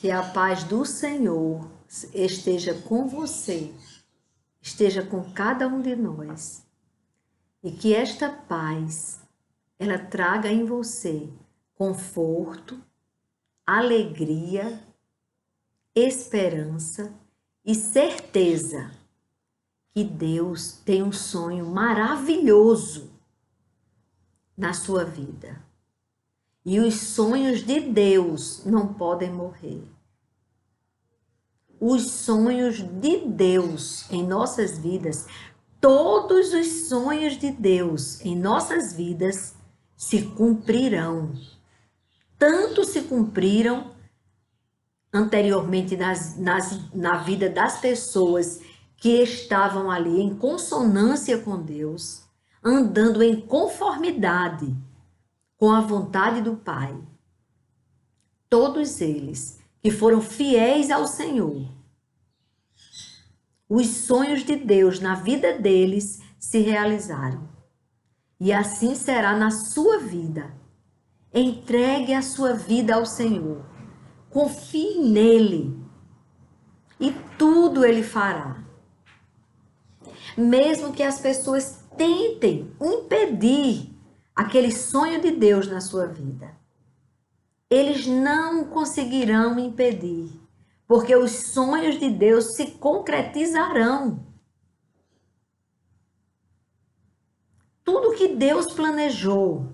Que a paz do Senhor esteja com você, esteja com cada um de nós. E que esta paz, ela traga em você conforto, alegria, esperança e certeza que Deus tem um sonho maravilhoso na sua vida. E os sonhos de Deus não podem morrer. Os sonhos de Deus em nossas vidas, todos os sonhos de Deus em nossas vidas se cumprirão. Tanto se cumpriram anteriormente na vida das pessoas que estavam ali em consonância com Deus, andando em conformidade com a vontade do Pai. Todos eles que foram fiéis ao Senhor, os sonhos de Deus na vida deles se realizaram. E assim será na sua vida. Entregue a sua vida ao Senhor. Confie nele. E tudo ele fará. Mesmo que as pessoas tentem impedir aquele sonho de Deus na sua vida, eles não conseguirão impedir, porque os sonhos de Deus se concretizarão. Tudo que Deus planejou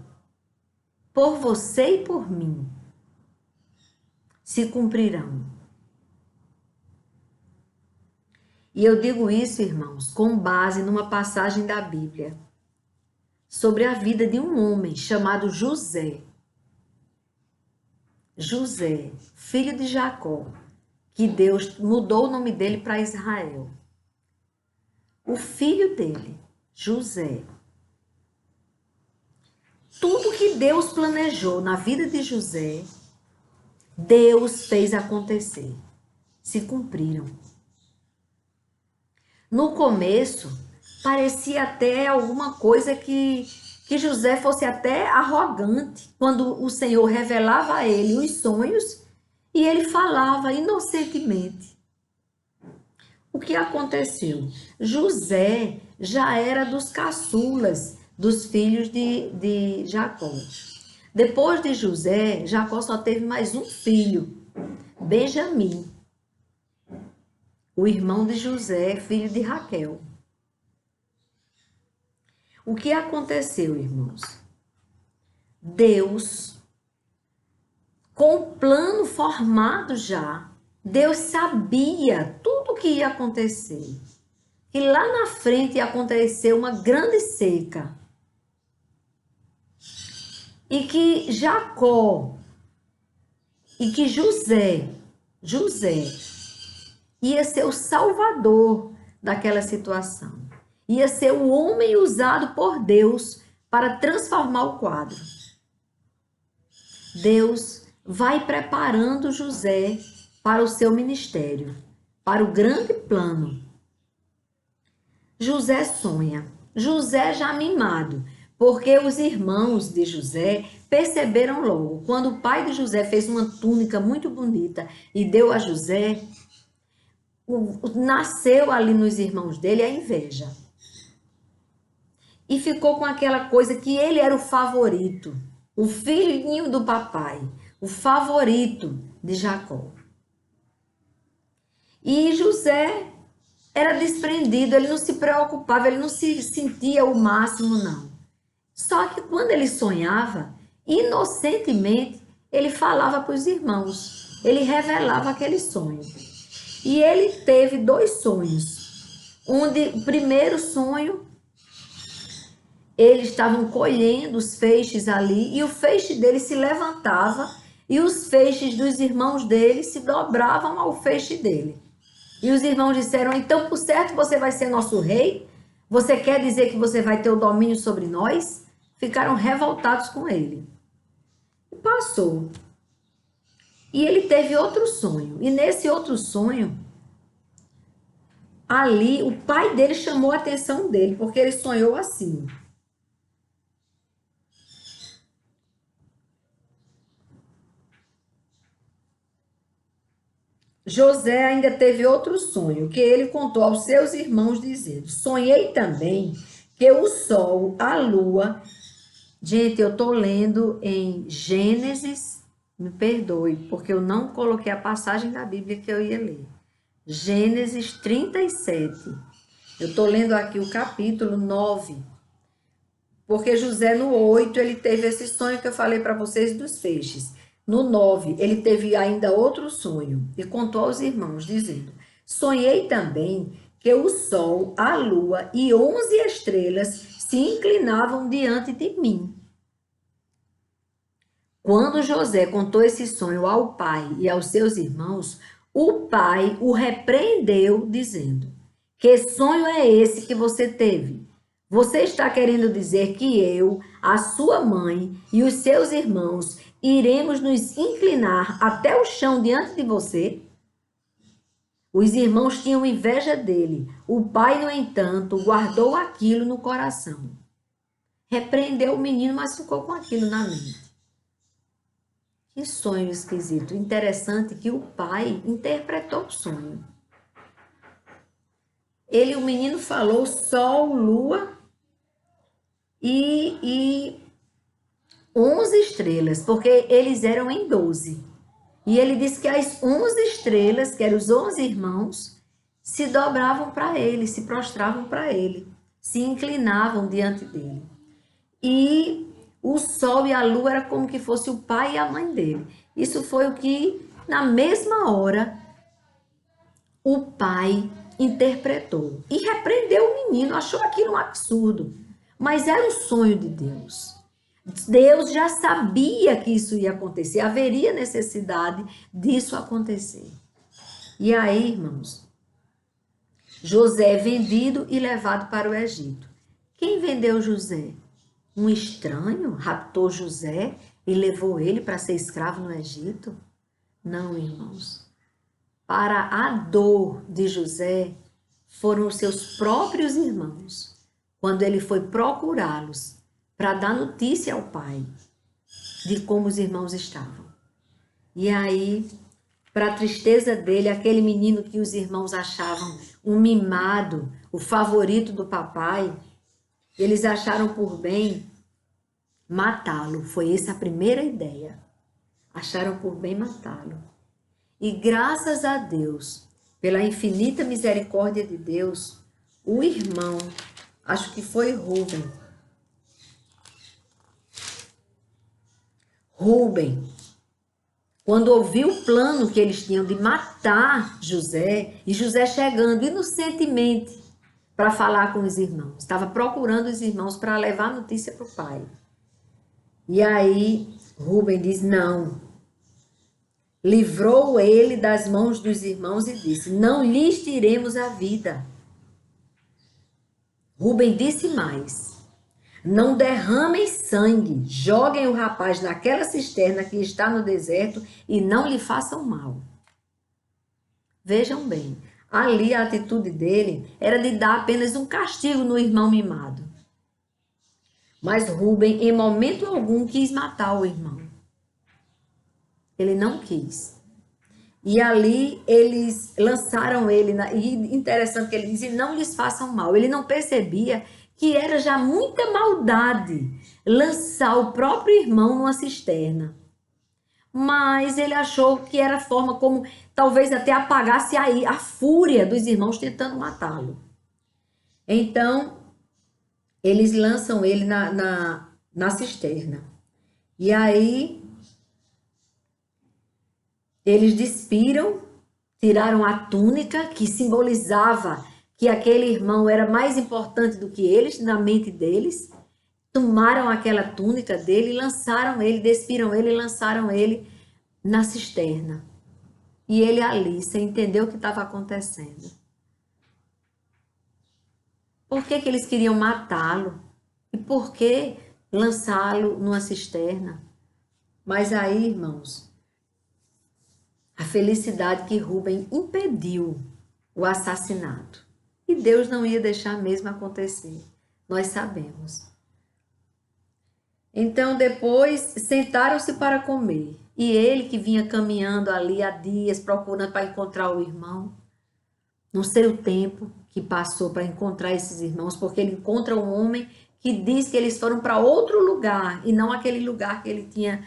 por você e por mim se cumprirão. E eu digo isso, irmãos, com base numa passagem da Bíblia sobre a vida de um homem chamado José. José, filho de Jacó, que Deus mudou o nome dele para Israel. O filho dele, José. Tudo que Deus planejou na vida de José, Deus fez acontecer. Se cumpriram. No começo, parecia até alguma coisa que José fosse até arrogante, quando o Senhor revelava a ele os sonhos e ele falava inocentemente. O que aconteceu? José já era dos caçulas dos filhos de Jacó. Depois de José, Jacó só teve mais um filho, Benjamim, o irmão de José, filho de Raquel. O que aconteceu, irmãos? Deus, com o plano formado já, Deus sabia tudo o que ia acontecer. Que lá na frente ia acontecer uma grande seca. E que Jacó, e que José ia ser o salvador daquela situação. Ia ser o homem usado por Deus para transformar o quadro. Deus vai preparando José para o seu ministério, para o grande plano. José sonha. José já mimado, porque os irmãos de José perceberam logo. Quando o pai de José fez uma túnica muito bonita e deu a José, nasceu ali nos irmãos dele a inveja. E ficou com aquela coisa que ele era o favorito, o filhinho do papai, o favorito de Jacó. E José era desprendido, ele não se preocupava, ele não se sentia o máximo, não. Só que quando ele sonhava, inocentemente, ele falava para os irmãos, ele revelava aquele sonho. E ele teve 2 sonhos. O primeiro sonho, eles estavam colhendo os feixes ali, e o feixe dele se levantava, e os feixes dos irmãos dele se dobravam ao feixe dele. E os irmãos disseram, então, por certo, você vai ser nosso rei? Você quer dizer que você vai ter o domínio sobre nós? Ficaram revoltados com ele. E passou. E ele teve outro sonho. E nesse outro sonho, ali, o pai dele chamou a atenção dele, porque ele sonhou assim. José ainda teve outro sonho, que ele contou aos seus irmãos, dizendo: Sonhei também que o sol, a lua. Gente, eu estou lendo em Gênesis, me perdoe, porque eu não coloquei a passagem da Bíblia que eu ia ler. Gênesis 37. Eu estou lendo aqui o capítulo 9. Porque José, no 8, ele teve esse sonho que eu falei para vocês dos feixes. No 9, ele teve ainda outro sonho e contou aos irmãos, dizendo: Sonhei também que o sol, a lua e 11 estrelas se inclinavam diante de mim. Quando José contou esse sonho ao pai e aos seus irmãos, o pai o repreendeu, dizendo: Que sonho é esse que você teve? Você está querendo dizer que eu, a sua mãe e os seus irmãos iremos nos inclinar até o chão diante de você? Os irmãos tinham inveja dele. O pai, no entanto, guardou aquilo no coração. Repreendeu o menino, mas ficou com aquilo na mente. Que sonho esquisito. Interessante que o pai interpretou o sonho. O menino falou sol, lua e 11 estrelas, porque eles eram em 12. E ele disse que as 11 estrelas, que eram os 11 irmãos, se dobravam para ele, se prostravam para ele, se inclinavam diante dele. E o sol e a lua era como que fosse o pai e a mãe dele. Isso foi o que, na mesma hora, o pai interpretou. E repreendeu o menino, achou aquilo um absurdo. Mas era o sonho de Deus. Deus já sabia que isso ia acontecer, haveria necessidade disso acontecer. E aí, irmãos, José é vendido e levado para o Egito. Quem vendeu José? Um estranho raptou José e levou ele para ser escravo no Egito? Não, irmãos. Para a dor de José, foram os seus próprios irmãos, quando ele foi procurá-los para dar notícia ao pai de como os irmãos estavam. E aí, para a tristeza dele, aquele menino que os irmãos achavam um mimado, o favorito do papai, eles acharam por bem matá-lo. Foi essa a primeira ideia. Acharam por bem matá-lo. E graças a Deus, pela infinita misericórdia de Deus, o irmão, acho que foi Rúben, quando ouviu o plano que eles tinham de matar José, e José chegando inocentemente para falar com os irmãos, estava procurando os irmãos para levar a notícia para o pai. E aí Rúben diz: não. Livrou ele das mãos dos irmãos e disse: não lhes tiremos a vida. Rúben disse mais: não derramem sangue, joguem o rapaz naquela cisterna que está no deserto e não lhe façam mal. Vejam bem, ali a atitude dele era de dar apenas um castigo no irmão mimado. Mas Rúben, em momento algum, quis matar o irmão. Ele não quis. E ali eles lançaram ele, e interessante que ele diz, não lhes façam mal. Ele não percebia que era já muita maldade lançar o próprio irmão numa cisterna. Mas ele achou que era a forma como talvez até apagasse a fúria dos irmãos tentando matá-lo. Então, eles lançam ele na cisterna. E aí eles despiram, tiraram a túnica que simbolizava que aquele irmão era mais importante do que eles, na mente deles. Tomaram aquela túnica dele e lançaram ele, despiram ele e lançaram ele na cisterna. E ele ali, sem entender o que estava acontecendo. Por que eles queriam matá-lo? E por que lançá-lo numa cisterna? Mas aí, irmãos, a felicidade que Rúben impediu o assassinato. E Deus não ia deixar mesmo acontecer. Nós sabemos. Então, depois, sentaram-se para comer. E ele que vinha caminhando ali há dias, procurando para encontrar o irmão. Não sei o tempo que passou para encontrar esses irmãos, porque ele encontra um homem que diz que eles foram para outro lugar, e não aquele lugar que ele tinha,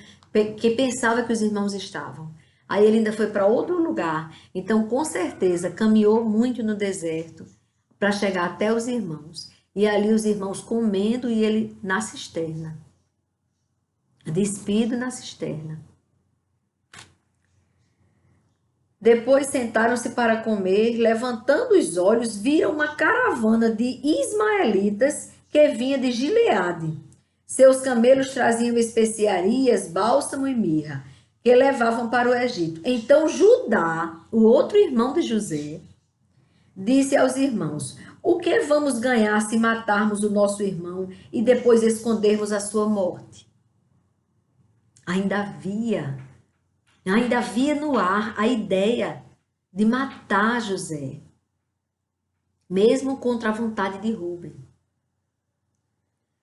que pensava que os irmãos estavam. Aí ele ainda foi para outro lugar. Então, com certeza, caminhou muito no deserto para chegar até os irmãos. E ali os irmãos comendo e ele na cisterna. Despido na cisterna. Depois sentaram-se para comer, levantando os olhos, viram uma caravana de ismaelitas que vinha de Gileade. Seus camelos traziam especiarias, bálsamo e mirra, que levavam para o Egito. Então Judá, o outro irmão de José, disse aos irmãos: o que vamos ganhar se matarmos o nosso irmão e depois escondermos a sua morte? Ainda havia no ar a ideia de matar José, mesmo contra a vontade de Rúben.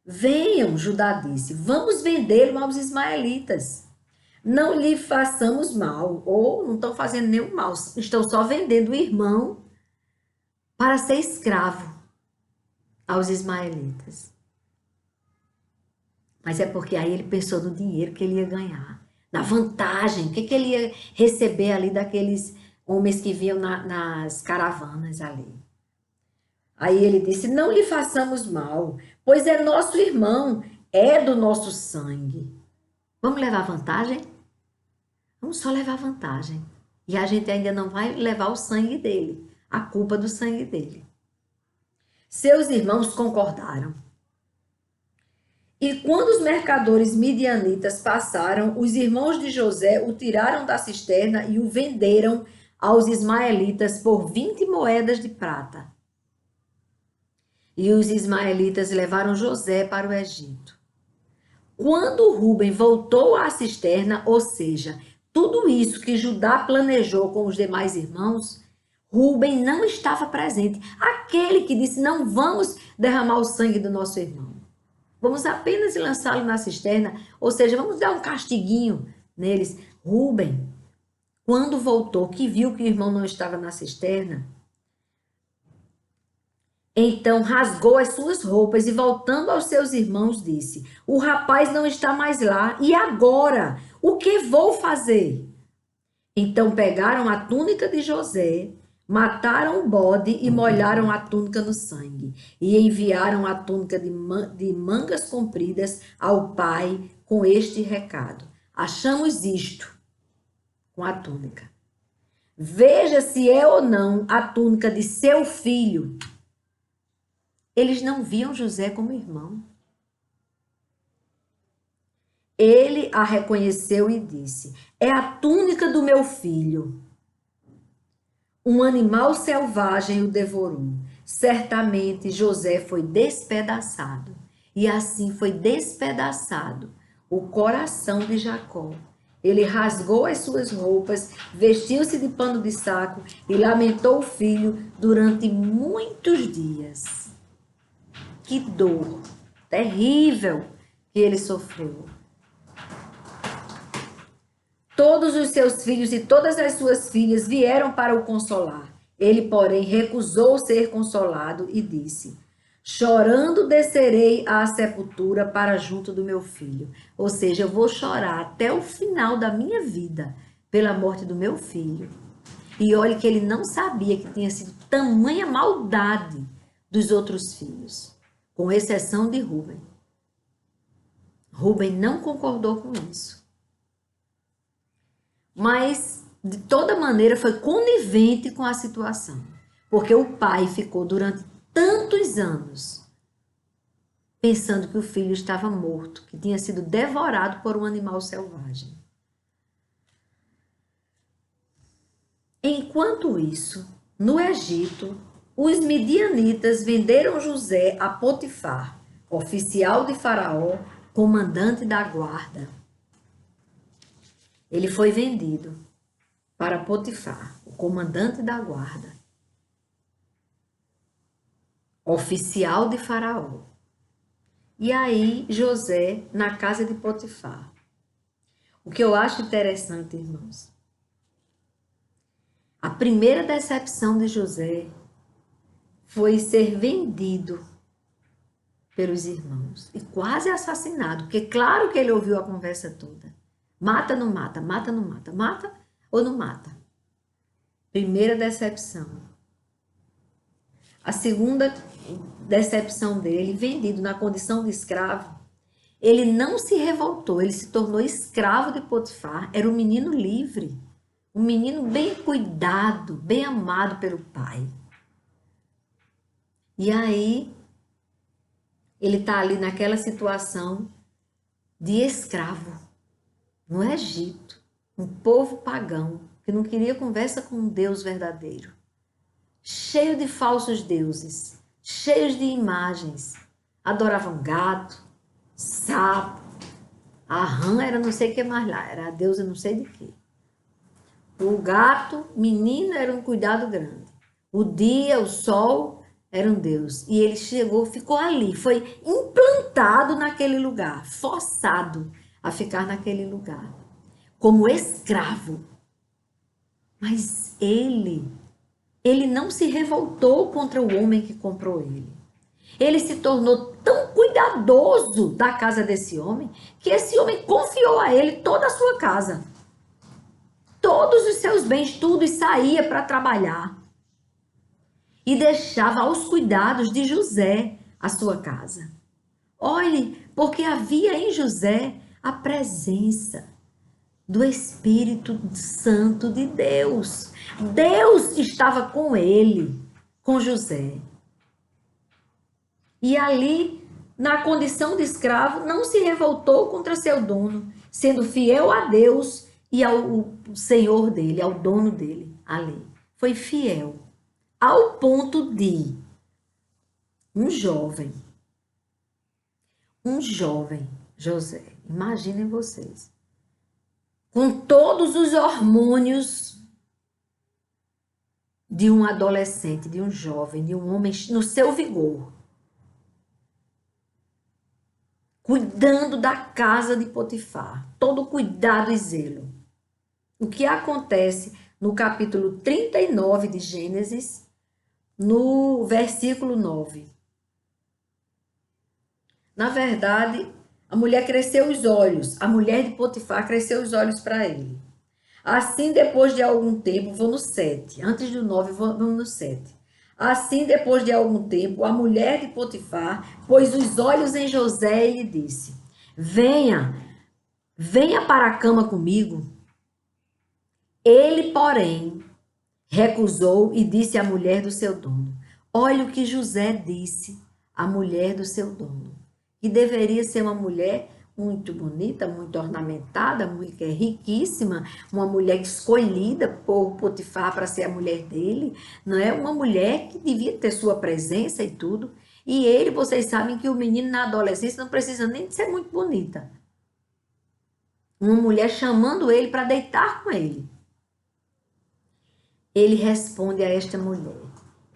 Venham, Judá disse, vamos vendê-lo aos ismaelitas. Não lhe façamos mal, ou não estão fazendo nenhum mal, estão só vendendo o irmão para ser escravo aos ismaelitas. Mas é porque aí ele pensou no dinheiro que ele ia ganhar, na vantagem, o que ele ia receber ali daqueles homens que vinham nas caravanas ali. Aí ele disse, não lhe façamos mal, pois é nosso irmão, é do nosso sangue. Vamos levar vantagem? Vamos só levar vantagem. E a gente ainda não vai levar o sangue dele, a culpa do sangue dele. Seus irmãos concordaram. E quando os mercadores midianitas passaram, os irmãos de José o tiraram da cisterna e o venderam aos ismaelitas por 20 moedas de prata. E os ismaelitas levaram José para o Egito. Quando Rúben voltou à cisterna, ou seja, tudo isso que Judá planejou com os demais irmãos, Rúben não estava presente. Aquele que disse, não vamos derramar o sangue do nosso irmão. Vamos apenas lançá-lo na cisterna, ou seja, vamos dar um castiguinho neles. Rúben, quando voltou, que viu que o irmão não estava na cisterna, então rasgou as suas roupas e voltando aos seus irmãos disse, o rapaz não está mais lá, e agora? O que vou fazer? Então pegaram a túnica de José, mataram o bode e molharam a túnica no sangue. E enviaram a túnica de mangas compridas ao pai com este recado. Achamos isto com a túnica. Veja se é ou não a túnica de seu filho. Eles não viam José como irmão. Ele a reconheceu e disse, é a túnica do meu filho. Um animal selvagem o devorou. Certamente José foi despedaçado. E assim foi despedaçado o coração de Jacó. Ele rasgou as suas roupas, vestiu-se de pano de saco e lamentou o filho durante muitos dias. Que dor terrível que ele sofreu. Todos os seus filhos e todas as suas filhas vieram para o consolar. Ele, porém, recusou ser consolado e disse, chorando descerei à sepultura para junto do meu filho. Ou seja, eu vou chorar até o final da minha vida pela morte do meu filho. E olhe que ele não sabia que tinha sido tamanha maldade dos outros filhos, com exceção de Rúben. Rúben não concordou com isso. Mas, de toda maneira, foi conivente com a situação. Porque o pai ficou durante tantos anos pensando que o filho estava morto, que tinha sido devorado por um animal selvagem. Enquanto isso, no Egito, os midianitas venderam José a Potifar, oficial de Faraó, comandante da guarda. Ele foi vendido para Potifar, o comandante da guarda, oficial de Faraó. E aí José na casa de Potifar. O que eu acho interessante, irmãos, a primeira decepção de José foi ser vendido pelos irmãos e quase assassinado, porque claro que ele ouviu a conversa toda. Mata, não mata, mata, não mata, mata ou não mata. Primeira decepção. A segunda decepção dele, vendido na condição de escravo, ele não se revoltou, ele se tornou escravo de Potifar, era um menino livre, um menino bem cuidado, bem amado pelo pai. E aí, ele está ali naquela situação de escravo, no Egito, um povo pagão, que não queria conversa com um Deus verdadeiro, cheio de falsos deuses, cheios de imagens, adoravam gato, sapo, a rã era não sei o que mais lá, era a deusa não sei de quê. O gato, menino, era um cuidado grande. O dia, o sol, era um Deus. E ele chegou, ficou ali, foi implantado naquele lugar, forçado a ficar naquele lugar, como escravo. Mas ele não se revoltou contra o homem que comprou ele. Ele se tornou tão cuidadoso da casa desse homem, que esse homem confiou a ele toda a sua casa. Todos os seus bens, tudo, e saía para trabalhar. E deixava aos cuidados de José a sua casa. Olhe, porque havia em José a presença do Espírito Santo de Deus. Deus estava com ele, com José. E ali, na condição de escravo, não se revoltou contra seu dono, sendo fiel a Deus e ao Senhor dele, ao dono dele, ali. Foi fiel, ao ponto de um jovem, José, imaginem vocês, com todos os hormônios de um adolescente, de um jovem, de um homem no seu vigor, cuidando da casa de Potifar, todo cuidado e zelo. O que acontece no capítulo 39 de Gênesis, no versículo 9. Na verdade, a mulher cresceu os olhos, a mulher de Potifar cresceu os olhos para ele. Assim, depois de algum tempo, vou no 7, antes do 9, vamos no 7. Assim, depois de algum tempo, a mulher de Potifar pôs os olhos em José e lhe disse: venha para a cama comigo. Ele, porém, recusou e disse à mulher do seu dono: olha o que José disse à mulher do seu dono, que deveria ser uma mulher muito bonita, muito ornamentada, muito riquíssima, uma mulher escolhida por Potifar para ser a mulher dele, não é? Uma mulher que devia ter sua presença e tudo. E ele, vocês sabem que o menino na adolescência não precisa nem de ser muito bonita. Uma mulher chamando ele para deitar com ele. Ele responde a esta mulher: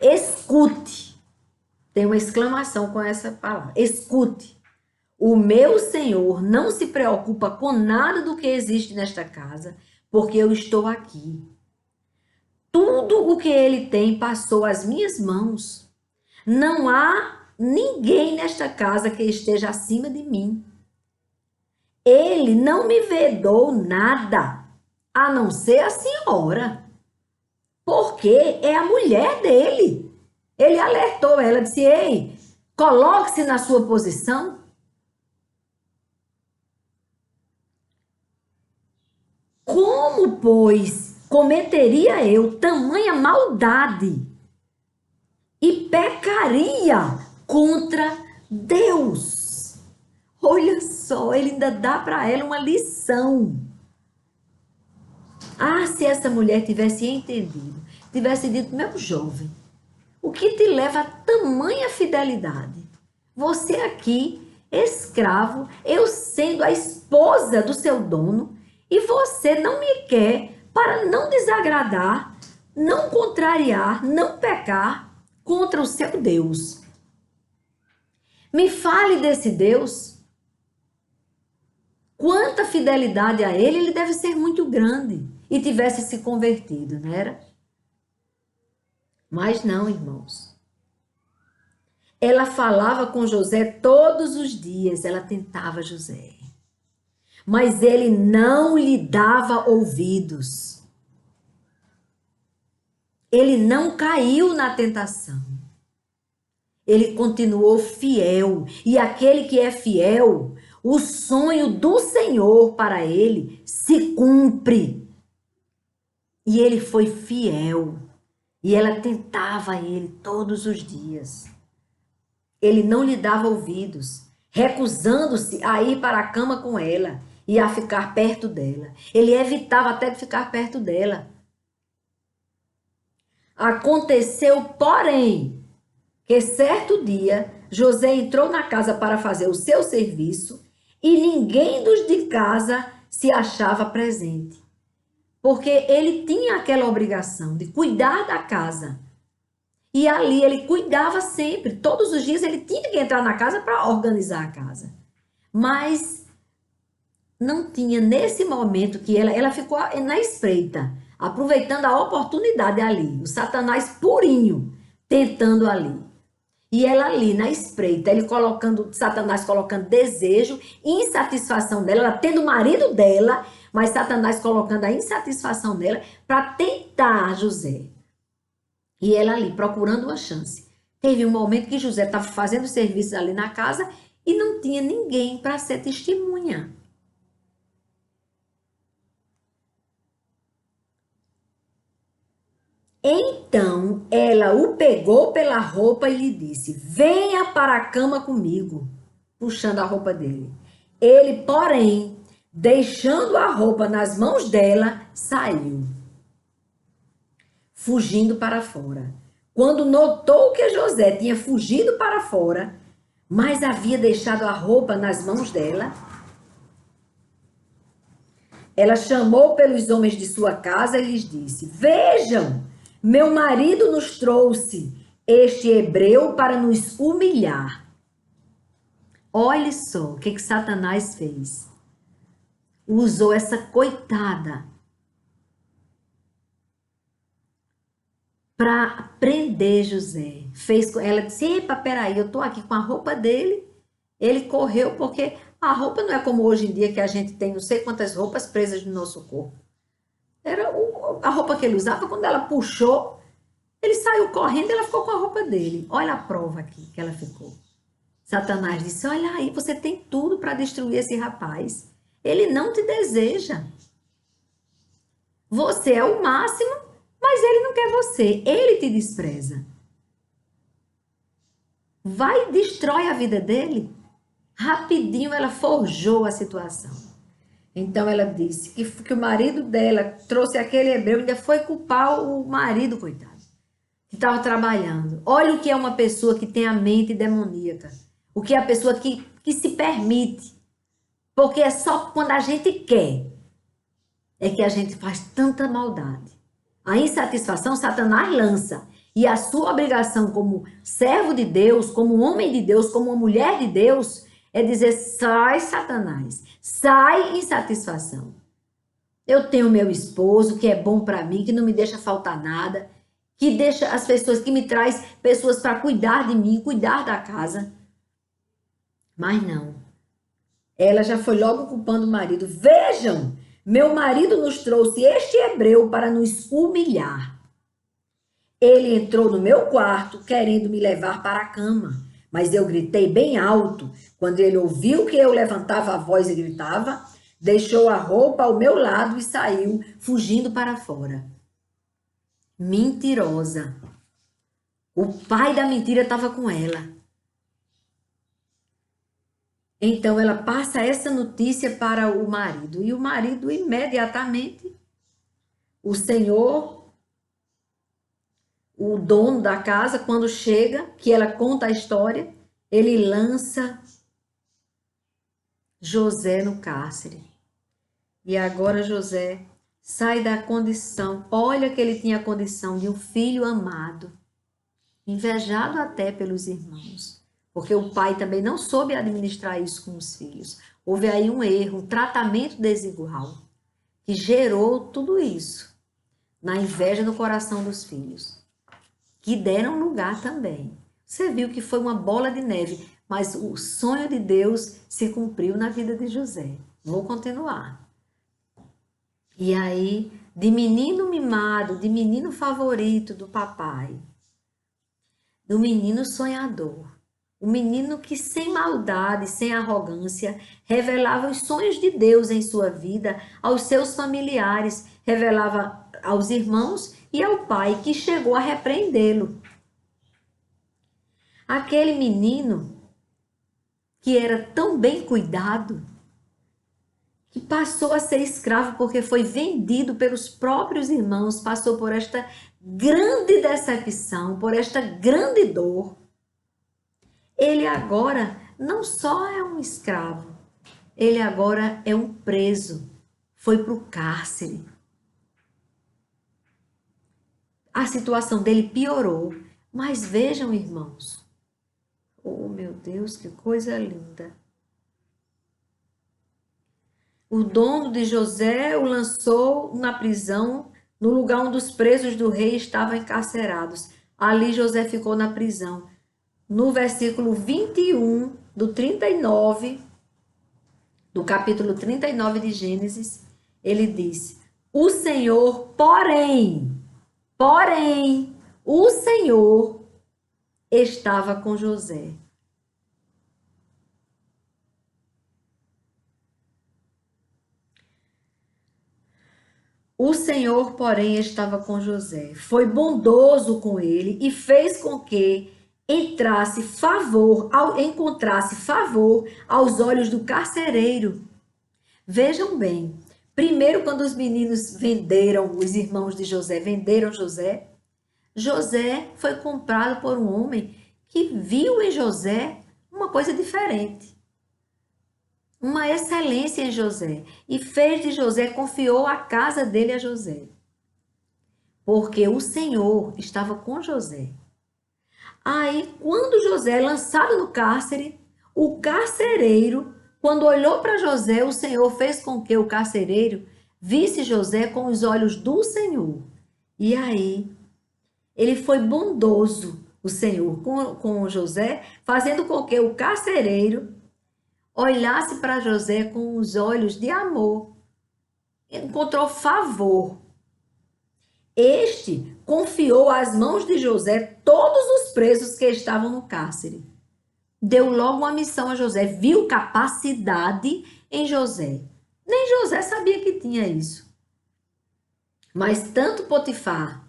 escute. Tem uma exclamação com essa palavra: escute. O meu Senhor não se preocupa com nada do que existe nesta casa, porque eu estou aqui. Tudo o que ele tem passou às minhas mãos. Não há ninguém nesta casa que esteja acima de mim. Ele não me vedou nada, a não ser a senhora, porque é a mulher dele. Ele alertou ela, disse: ei, coloque-se na sua posição. Como, pois, cometeria eu tamanha maldade e pecaria contra Deus? Olha só, ele ainda dá para ela uma lição. Ah, se essa mulher tivesse entendido, tivesse dito: meu jovem, o que te leva a tamanha fidelidade? Você aqui, escravo, eu sendo a esposa do seu dono, e você não me quer para não desagradar, não contrariar, não pecar contra o seu Deus. Me fale desse Deus. quanta fidelidade a ele deve ser muito grande. E tivesse se convertido, não era? Mas não, irmãos. Ela falava com José todos os dias, ela tentava José. Mas ele não lhe dava ouvidos. Ele não caiu na tentação. Ele continuou fiel. E aquele que é fiel, o sonho do Senhor para ele se cumpre. E ele foi fiel. E ela tentava ele todos os dias. Ele não lhe dava ouvidos, recusando-se a ir para a cama com ela e a ficar perto dela. Ele evitava até de ficar perto dela. Aconteceu, porém, que certo dia José entrou na casa para fazer o seu serviço e ninguém dos de casa se achava presente. Porque ele tinha aquela obrigação de cuidar da casa. E ali ele cuidava sempre, todos os dias ele tinha que entrar na casa para organizar a casa. Mas não tinha nesse momento que ela ficou na espreita, aproveitando a oportunidade ali, o Satanás purinho, tentando ali. E ela ali na espreita, Satanás colocando desejo, insatisfação dela, ela tendo o marido dela, mas Satanás colocando a insatisfação dela para tentar José. E ela ali, procurando uma chance. Teve um momento que José estava fazendo serviços ali na casa e não tinha ninguém para ser testemunha. Então, ela o pegou pela roupa e lhe disse, venha para a cama comigo, puxando a roupa dele. Ele, porém, deixando a roupa nas mãos dela, saiu, fugindo para fora. Quando notou que José tinha fugido para fora, mas havia deixado a roupa nas mãos dela, ela chamou pelos homens de sua casa e lhes disse, vejam, meu marido nos trouxe este hebreu para nos humilhar. Olhe só o que Satanás fez. Usou essa coitada para prender José. Ela disse, epa, peraí, eu estou aqui com a roupa dele. Ele correu porque a roupa não é como hoje em dia que a gente tem não sei quantas roupas presas no nosso corpo. Era a roupa que ele usava, quando ela puxou, ele saiu correndo e ela ficou com a roupa dele. Olha a prova aqui que ela ficou. Satanás disse, olha aí, você tem tudo para destruir esse rapaz. Ele não te deseja. Você é o máximo, mas ele não quer você. Ele te despreza. Vai e destrói a vida dele. Rapidinho ela forjou a situação. Então ela disse que o marido dela trouxe aquele hebreu e ainda foi culpar o marido, coitado, que estava trabalhando. Olha o que é uma pessoa que tem a mente demoníaca. O que é a pessoa que se permite. Porque é só quando a gente quer é que a gente faz tanta maldade. A insatisfação Satanás lança. E a sua obrigação como servo de Deus, como homem de Deus, como uma mulher de Deus, é dizer, sai Satanás, sai insatisfação. Eu tenho meu esposo que é bom para mim, que não me deixa faltar nada, que deixa as pessoas, que me traz pessoas para cuidar de mim, cuidar da casa. Mas não. Ela já foi logo culpando o marido. Vejam, meu marido nos trouxe este hebreu para nos humilhar. Ele entrou no meu quarto querendo me levar para a cama, mas eu gritei bem alto. Quando ele ouviu que eu levantava a voz e gritava, deixou a roupa ao meu lado e saiu, fugindo para fora. Mentirosa. O pai da mentira estava com ela. Então ela passa essa notícia para o marido. E o marido imediatamente, o senhor, o dono da casa, quando chega, que ela conta a história, ele lança José no cárcere. E agora José sai da condição, olha que ele tinha a condição de um filho amado, invejado até pelos irmãos, porque o pai também não soube administrar isso com os filhos. Houve aí um erro, um tratamento desigual, que gerou tudo isso, na inveja no coração dos filhos, que deram lugar também. Você viu que foi uma bola de neve, mas o sonho de Deus se cumpriu na vida de José. Vou continuar. E aí, de menino mimado, de menino favorito do papai, do menino sonhador, o menino que sem maldade, sem arrogância, revelava os sonhos de Deus em sua vida aos seus familiares, revelava aos irmãos e ao pai, que chegou a repreendê-lo. Aquele menino que era tão bem cuidado, que passou a ser escravo porque foi vendido pelos próprios irmãos, passou por esta grande decepção, por esta grande dor. Ele agora não só é um escravo, ele agora é um preso, foi para o cárcere. A situação dele piorou, mas vejam, irmãos, oh meu Deus, que coisa linda. O dono de José o lançou na prisão, no lugar onde os presos do rei estavam encarcerados. Ali José ficou na prisão. No versículo 21 do 39, do capítulo 39 de Gênesis, ele diz: o Senhor, porém, o Senhor estava com José. O Senhor, porém, estava com José, foi bondoso com ele e fez com que encontrasse favor aos olhos do carcereiro. Vejam bem, primeiro quando os meninos venderam, os irmãos de José venderam José, José foi comprado por um homem que viu em José uma coisa diferente. Uma excelência em José, e fez de José, confiou a casa dele a José, porque o Senhor estava com José. Aí, quando José é lançado no cárcere, o carcereiro, quando olhou para José, o Senhor fez com que o carcereiro visse José com os olhos do Senhor. E aí, ele foi bondoso, o Senhor, com José, fazendo com que o carcereiro olhasse para José com os olhos de amor. Encontrou favor. Este confiou às mãos de José todos os presos que estavam no cárcere. Deu logo uma missão a José, viu capacidade em José. Nem José sabia que tinha isso. Mas tanto Potifar,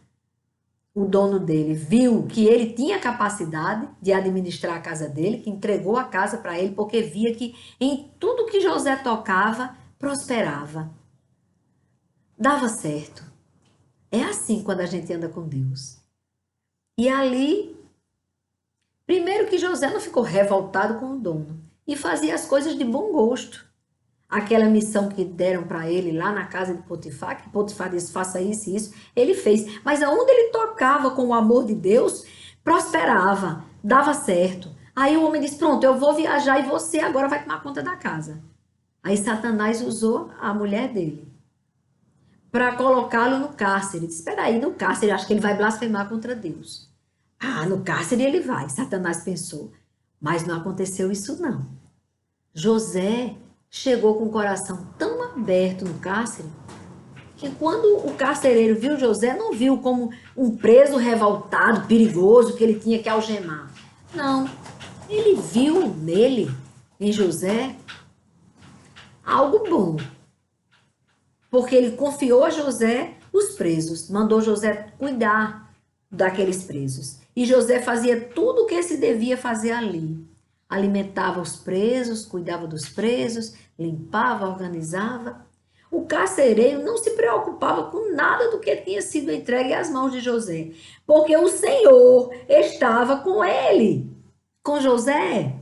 o dono dele, viu que ele tinha capacidade de administrar a casa dele, que entregou a casa para ele, porque via que em tudo que José tocava, prosperava. Dava certo. É assim quando a gente anda com Deus. E ali, primeiro que José não ficou revoltado com o dono e fazia as coisas de bom gosto. Aquela missão que deram para ele lá na casa de Potifar, que Potifar disse, faça isso e isso, ele fez. Mas aonde ele tocava com o amor de Deus, prosperava, dava certo. Aí o homem disse, pronto, eu vou viajar e você agora vai tomar conta da casa. Aí Satanás usou a mulher dele para colocá-lo no cárcere. Disse, espera aí, no cárcere, acho que ele vai blasfemar contra Deus. Ah, no cárcere ele vai, Satanás pensou. Mas não aconteceu isso não. José chegou com o coração tão aberto no cárcere, que quando o carcereiro viu José, não viu como um preso revoltado, perigoso, que ele tinha que algemar. Não, ele viu nele, em José, algo bom. Porque ele confiou a José os presos, mandou José cuidar daqueles presos. E José fazia tudo o que se devia fazer ali. Alimentava os presos, cuidava dos presos, limpava, organizava. O carcereiro não se preocupava com nada do que tinha sido entregue às mãos de José, porque o Senhor estava com ele, com José.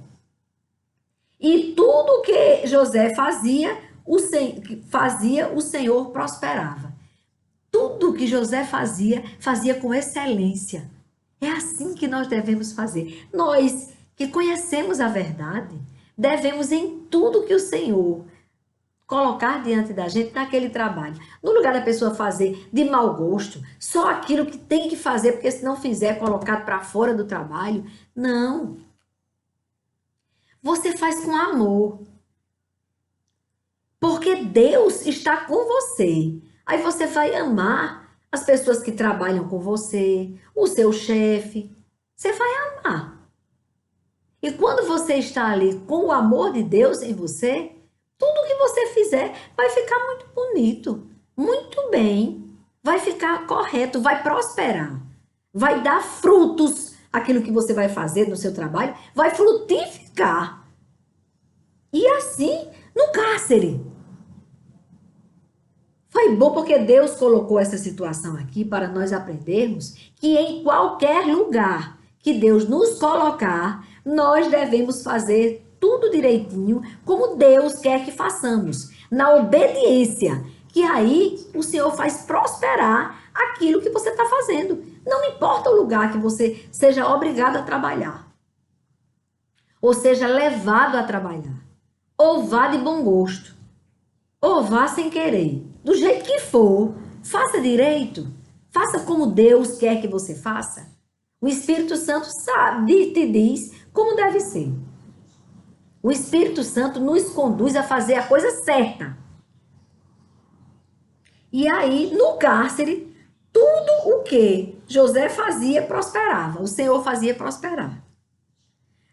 E tudo que José fazia, o Senhor prosperava. Tudo que José fazia, fazia com excelência. É assim que nós devemos fazer. Nós que conhecemos a verdade, devemos em tudo que o Senhor colocar diante da gente naquele trabalho. No lugar da pessoa fazer de mau gosto, só aquilo que tem que fazer, porque se não fizer, é colocado para fora do trabalho. Não. Você faz com amor. Porque Deus está com você. Aí você vai amar as pessoas que trabalham com você, o seu chefe. Você vai amar. E quando você está ali com o amor de Deus em você, tudo que você fizer vai ficar muito bonito, muito bem, vai ficar correto, vai prosperar, vai dar frutos. Aquilo que você vai fazer no seu trabalho vai frutificar. E assim, no cárcere. Foi bom porque Deus colocou essa situação aqui para nós aprendermos que em qualquer lugar que Deus nos colocar, nós devemos fazer tudo direitinho, como Deus quer que façamos, na obediência, que aí o Senhor faz prosperar aquilo que você está fazendo. Não importa o lugar que você seja obrigado a trabalhar, ou seja levado a trabalhar, ou vá de bom gosto, ou vá sem querer. Do jeito que for, faça direito. Faça como Deus quer que você faça. O Espírito Santo sabe, te diz como deve ser. O Espírito Santo nos conduz a fazer a coisa certa. E aí, no cárcere, tudo o que José fazia prosperava. O Senhor fazia prosperar.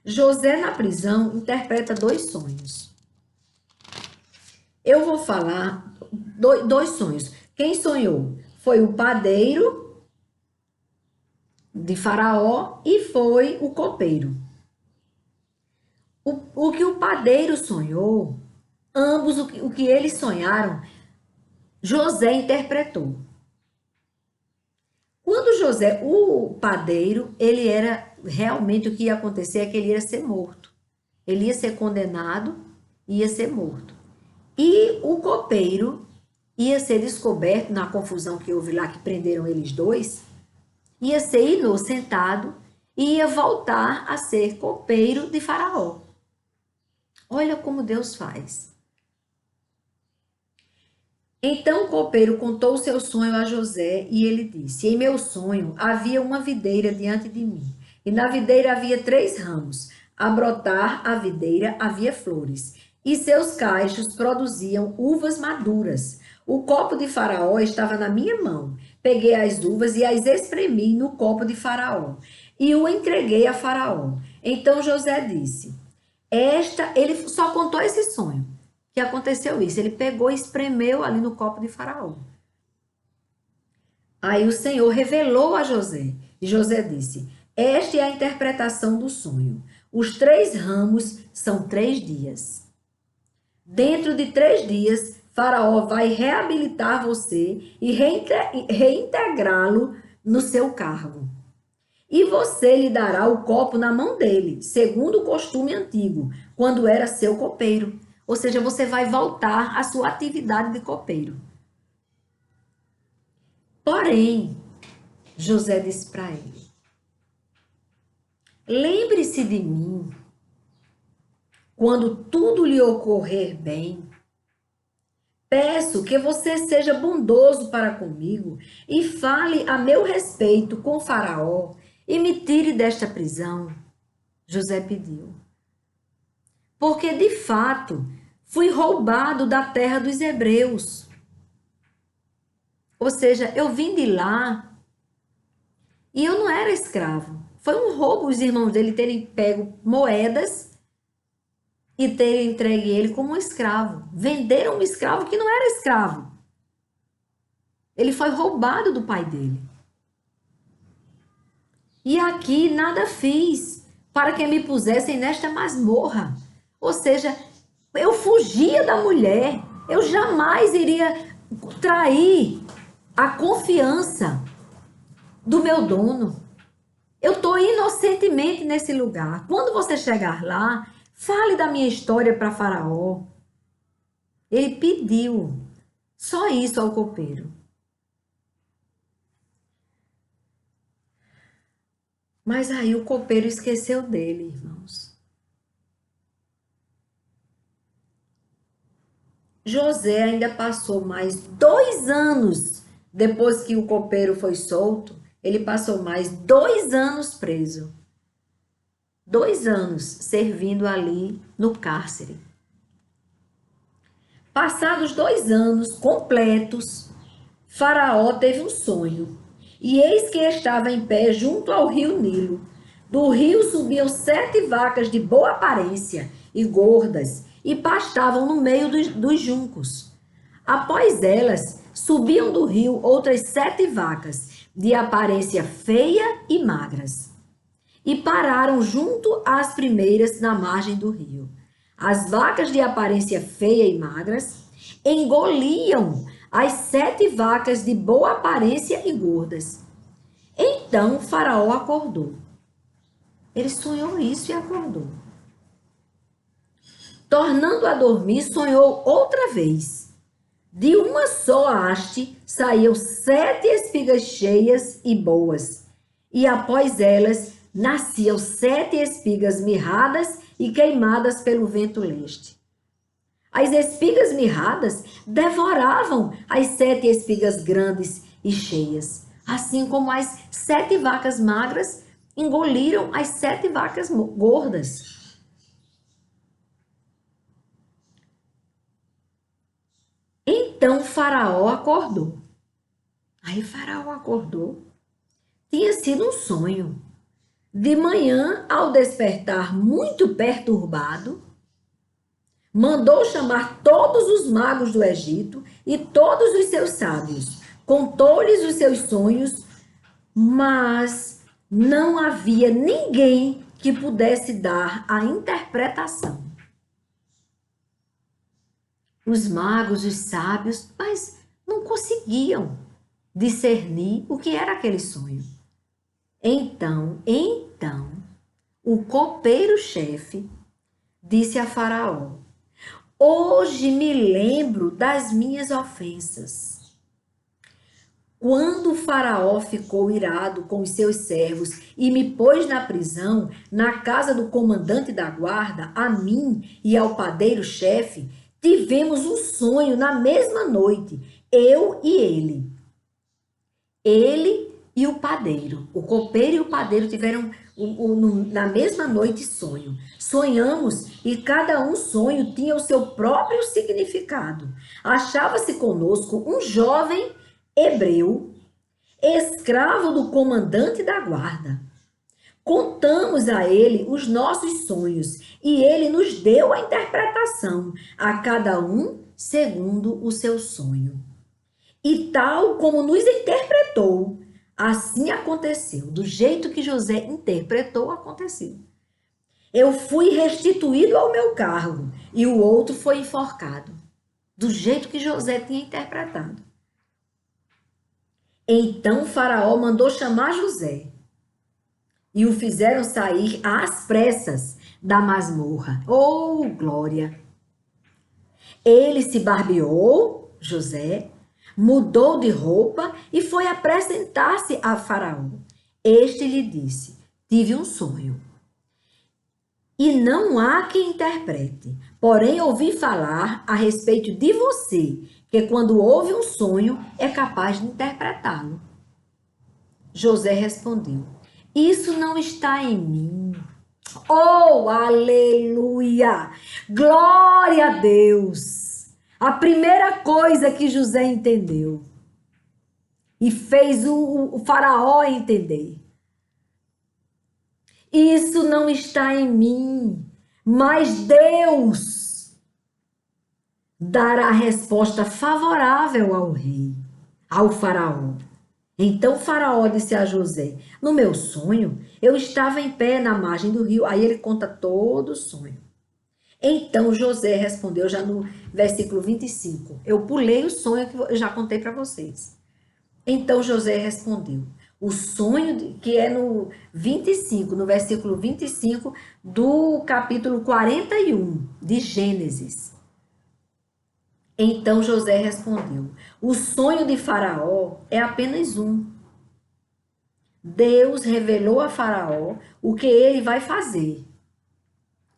José, na prisão, interpreta 2 sonhos. Eu vou falar dois sonhos. Quem sonhou foi o padeiro de Faraó e foi o copeiro. O que o padeiro sonhou, ambos o que eles sonharam, José interpretou. Quando José, o padeiro, ele era realmente o que ia acontecer é que ele ia ser morto. Ele ia ser condenado e ia ser morto. E o copeiro ia ser descoberto na confusão que houve lá, que prenderam eles dois, ia ser inocentado e ia voltar a ser copeiro de Faraó. Olha como Deus faz. Então o copeiro contou o seu sonho a José e ele disse: Em meu sonho havia uma videira diante de mim, e na videira havia 3 ramos. A brotar a videira havia flores, e seus cachos produziam uvas maduras. O copo de Faraó estava na minha mão. Peguei as uvas e as espremi no copo de Faraó, e o entreguei a Faraó. Então José disse: ele só contou esse sonho, que aconteceu isso. Ele pegou e espremeu ali no copo de Faraó. Aí o Senhor revelou a José, e José disse: Esta é a interpretação do sonho. Os 3 ramos são 3 dias. Dentro de 3 dias, Faraó vai reabilitar você e reintegrá-lo no seu cargo. E você lhe dará o copo na mão dele, segundo o costume antigo, quando era seu copeiro. Ou seja, você vai voltar à sua atividade de copeiro. Porém, José disse para ele: Lembre-se de mim quando tudo lhe ocorrer bem. Peço que você seja bondoso para comigo e fale a meu respeito com Faraó e me tire desta prisão. José pediu. Porque, de fato, fui roubado da terra dos hebreus. Ou seja, eu vim de lá e eu não era escravo. Foi um roubo os irmãos dele terem pego moedas e terem entregue ele como um escravo. Venderam um escravo que não era escravo. Ele foi roubado do pai dele. E aqui nada fiz para que me pusessem nesta masmorra. Ou seja, eu fugia da mulher. Eu jamais iria trair a confiança do meu dono. Eu estou inocentemente nesse lugar. Quando você chegar lá, fale da minha história para Faraó. Ele pediu só isso ao copeiro. Mas aí o copeiro esqueceu dele, irmãos. José ainda passou mais 2 anos depois que o copeiro foi solto. Ele passou mais 2 anos preso. 2 anos servindo ali no cárcere. Passados 2 anos completos, Faraó teve um sonho. E eis que estava em pé junto ao rio Nilo. Do rio subiam 7 vacas de boa aparência e gordas, e pastavam no meio dos juncos. Após elas, subiam do rio outras 7 vacas, de aparência feia e magras, e pararam junto às primeiras na margem do rio. As vacas de aparência feia e magras engoliam as 7 vacas de boa aparência e gordas. Então Faraó acordou. Ele sonhou isso e acordou. Tornando a dormir, sonhou outra vez. De uma só haste saíam 7 espigas cheias e boas, e após elas nasciam 7 espigas mirradas e queimadas pelo vento leste. As espigas mirradas devoravam as 7 espigas grandes e cheias, assim como as 7 vacas magras engoliram as 7 vacas gordas. Então Faraó acordou. Aí Faraó acordou. Tinha sido um sonho. De manhã, ao despertar muito perturbado, mandou chamar todos os magos do Egito e todos os seus sábios. Contou-lhes os seus sonhos, mas não havia ninguém que pudesse dar a interpretação. Os magos, os sábios, mas não conseguiam discernir o que era aquele sonho. Então, o copeiro-chefe disse a Faraó: hoje me lembro das minhas ofensas. Quando o Faraó ficou irado com os seus servos e me pôs na prisão, na casa do comandante da guarda, a mim e ao padeiro-chefe, tivemos um sonho na mesma noite, eu e ele. Ele e o padeiro, o copeiro e o padeiro tiveram na mesma noite sonho. Sonhamos e cada um sonho tinha o seu próprio significado. Achava-se conosco um jovem hebreu, escravo do comandante da guarda. Contamos a ele os nossos sonhos e ele nos deu a interpretação, a cada um segundo o seu sonho. E tal como nos interpretou, assim aconteceu. Do jeito que José interpretou, aconteceu. Eu fui restituído ao meu cargo e o outro foi enforcado. Do jeito que José tinha interpretado. Então Faraó mandou chamar José e o fizeram sair às pressas da masmorra. Oh, glória! Ele se barbeou, José, mudou de roupa e foi apresentar-se a Faraó. Este lhe disse: tive um sonho. E não há quem interprete. Porém, ouvi falar a respeito de você, que quando ouve um sonho, é capaz de interpretá-lo. José respondeu: isso não está em mim. Oh, aleluia! Glória a Deus! A primeira coisa que José entendeu e fez o Faraó entender. Isso não está em mim, mas Deus dará a resposta favorável ao rei, ao Faraó. Então Faraó disse a José: no meu sonho, eu estava em pé na margem do rio. Aí ele conta todo o sonho. Então José respondeu já no versículo 25. Eu pulei o sonho que eu já contei para vocês. Então José respondeu. O sonho que é no 25, no versículo 25 do capítulo 41 de Gênesis. Então José respondeu: o sonho de Faraó é apenas um. Deus revelou a Faraó o que ele vai fazer.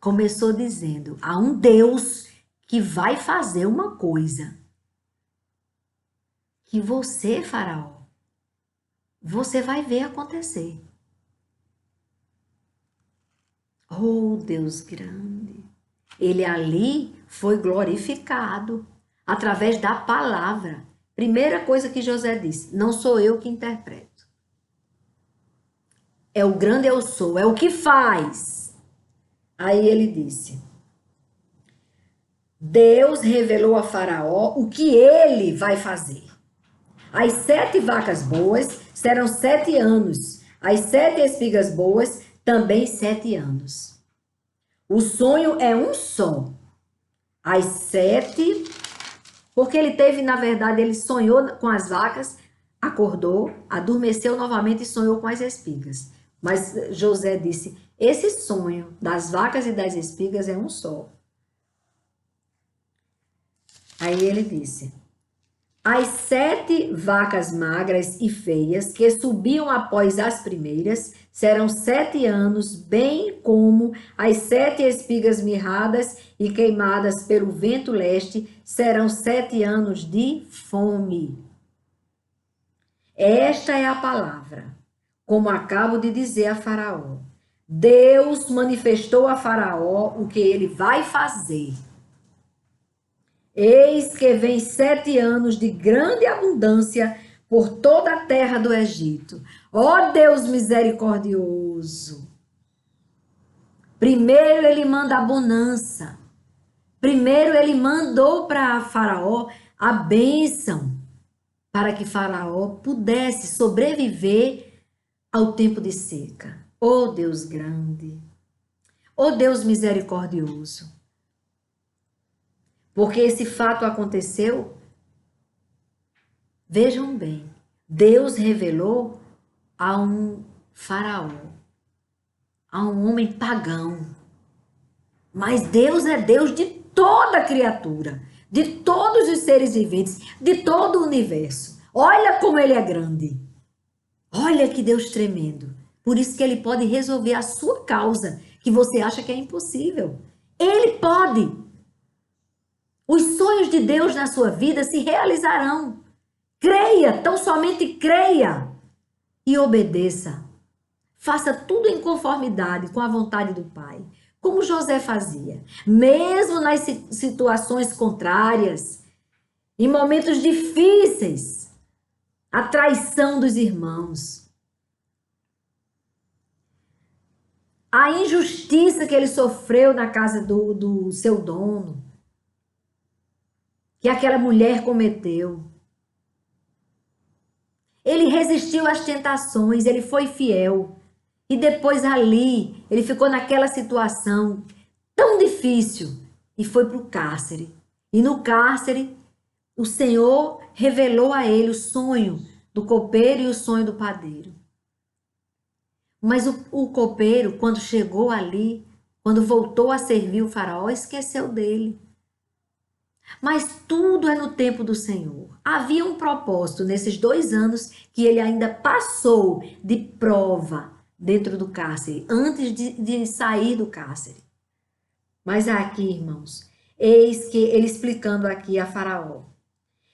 Começou dizendo: há um Deus que vai fazer uma coisa que você, Faraó, você vai ver acontecer. Oh, Deus grande! Ele ali foi glorificado através da palavra. Primeira coisa que José disse: não sou eu que interpreto. É o grande eu sou, é o que faz. Aí ele disse: Deus revelou a Faraó o que ele vai fazer. As 7 vacas boas serão 7 anos. As 7 espigas boas também 7 anos. O sonho é um só. As 7, porque ele teve, na verdade, ele sonhou com as vacas, acordou, adormeceu novamente e sonhou com as espigas. Mas José disse: esse sonho das vacas e das espigas é um só. Aí ele disse: as 7 vacas magras e feias que subiam após as primeiras serão 7 anos, bem como as 7 espigas mirradas e queimadas pelo vento leste serão 7 anos de fome. Esta é a palavra, como acabo de dizer a Faraó. Deus manifestou a Faraó o que ele vai fazer. Eis que vem 7 anos de grande abundância por toda a terra do Egito. Ó Deus misericordioso! Primeiro ele manda a bonança. Primeiro ele mandou para Faraó a bênção, para que Faraó pudesse sobreviver ao tempo de seca. Ó Deus grande! Ó Deus misericordioso! Porque esse fato aconteceu, vejam bem, Deus revelou a um faraó, a um homem pagão. Mas Deus é Deus de toda criatura, de todos os seres viventes, de todo o universo. Olha como ele é grande. Olha que Deus tremendo. Por isso que ele pode resolver a sua causa, que você acha que é impossível. Ele pode. Os sonhos de Deus na sua vida se realizarão. Creia, tão somente creia e obedeça. Faça tudo em conformidade com a vontade do Pai, como José fazia. Mesmo nas situações contrárias, em momentos difíceis, a traição dos irmãos, a injustiça que ele sofreu na casa do seu dono, que aquela mulher cometeu. Ele resistiu às tentações, ele foi fiel. E depois ali, ele ficou naquela situação tão difícil e foi para o cárcere. E no cárcere, o Senhor revelou a ele o sonho do copeiro e o sonho do padeiro. Mas o copeiro, quando chegou ali, quando voltou a servir o faraó, esqueceu dele. Mas tudo é no tempo do Senhor. Havia um propósito nesses 2 anos que ele ainda passou de prova dentro do cárcere, antes de sair do cárcere. Mas aqui, irmãos, eis que ele explicando aqui a Faraó.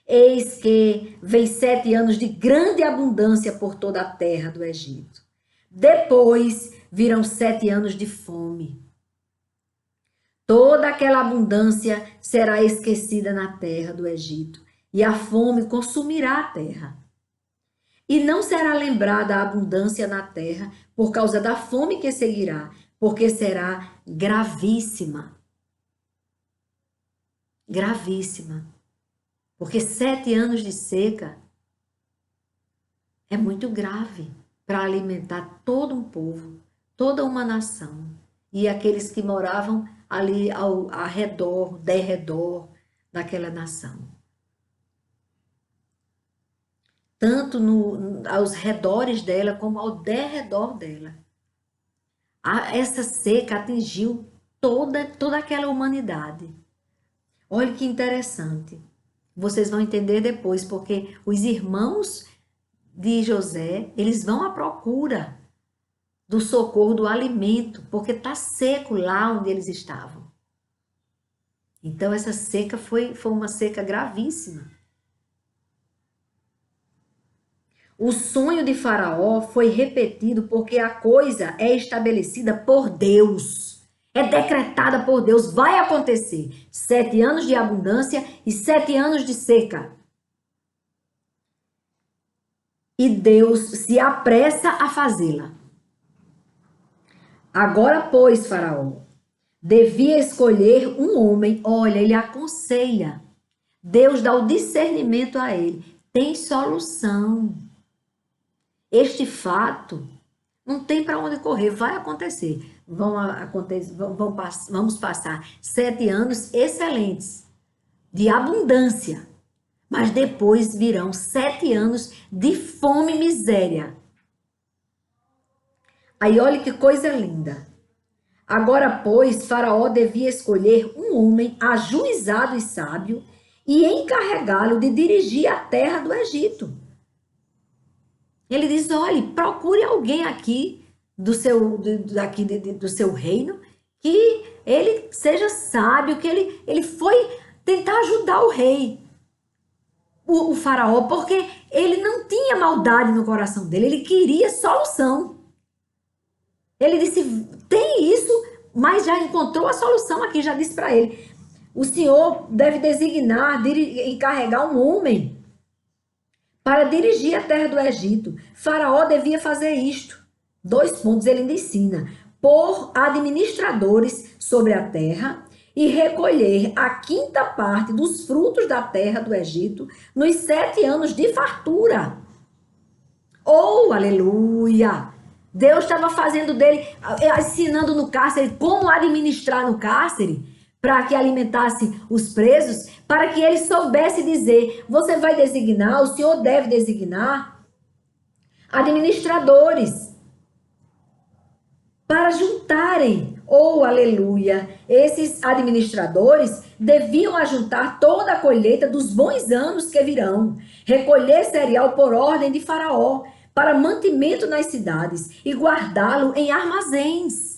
Eis que vem 7 anos de grande abundância por toda a terra do Egito. Depois virão 7 anos de fome. Toda aquela abundância será esquecida na terra do Egito, e a fome consumirá a terra. E não será lembrada a abundância na terra por causa da fome que seguirá, porque será gravíssima. Gravíssima. Porque 7 anos de seca é muito grave para alimentar todo um povo, toda uma nação. E aqueles que moravam ali ao redor, derredor daquela nação. Tanto aos redores dela, como ao derredor dela. Essa seca atingiu toda aquela humanidade. Olha que interessante. Vocês vão entender depois, porque os irmãos de José, eles vão à procura do socorro, do alimento, porque está seco lá onde eles estavam. Então, essa seca foi uma seca gravíssima. O sonho de Faraó foi repetido porque a coisa é estabelecida por Deus. É decretada por Deus. Vai acontecer 7 anos de abundância e 7 anos de seca. E Deus se apressa a fazê-la. Agora, pois, Faraó devia escolher um homem. Olha, ele aconselha. Deus dá o discernimento a ele. Tem solução. Este fato não tem para onde correr, vai acontecer. Vamos passar 7 anos excelentes, de abundância. Mas depois virão 7 anos de fome e miséria. Aí olha que coisa linda. Agora, pois, Faraó devia escolher um homem ajuizado e sábio e encarregá-lo de dirigir a terra do Egito. Ele diz, olhe, procure alguém aqui do seu reino que ele seja sábio, que ele foi tentar ajudar o rei, o faraó, porque ele não tinha maldade no coração dele, ele queria solução. Ele disse, tem isso, mas já encontrou a solução aqui, já disse para ele. O senhor deve designar, encarregar um homem para dirigir a terra do Egito. Faraó devia fazer isto. 2 pontos ele ainda ensina. Pôr administradores sobre a terra e recolher a 5ª parte dos frutos da terra do Egito nos 7 anos de fartura. Oh, aleluia! Deus estava fazendo dele, ensinando no cárcere como administrar no cárcere, para que alimentasse os presos, para que ele soubesse dizer, você vai designar, o senhor deve designar administradores para juntarem, oh aleluia, esses administradores deviam ajuntar toda a colheita dos bons anos que virão, recolher cereal por ordem de Faraó, para mantimento nas cidades e guardá-lo em armazéns.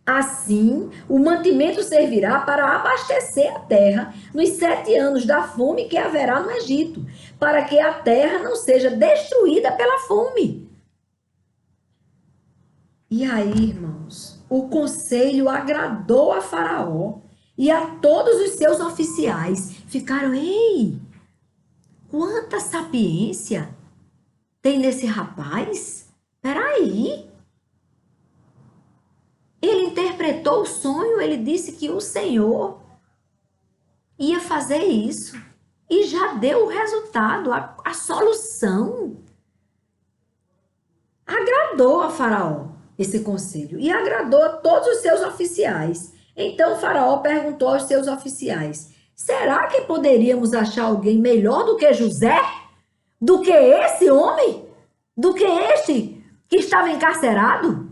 Assim, o mantimento servirá para abastecer a terra nos 7 anos da fome que haverá no Egito, para que a terra não seja destruída pela fome. E aí, irmãos, o conselho agradou a Faraó e a todos os seus oficiais. Ficaram, ei, quanta sapiência tem nesse rapaz? Peraí. Ele interpretou o sonho, ele disse que o Senhor ia fazer isso. E já deu o resultado, a solução. Agradou a Faraó esse conselho e agradou a todos os seus oficiais. Então Faraó perguntou aos seus oficiais, será que poderíamos achar alguém melhor do que José? Do que esse homem? Do que este que estava encarcerado?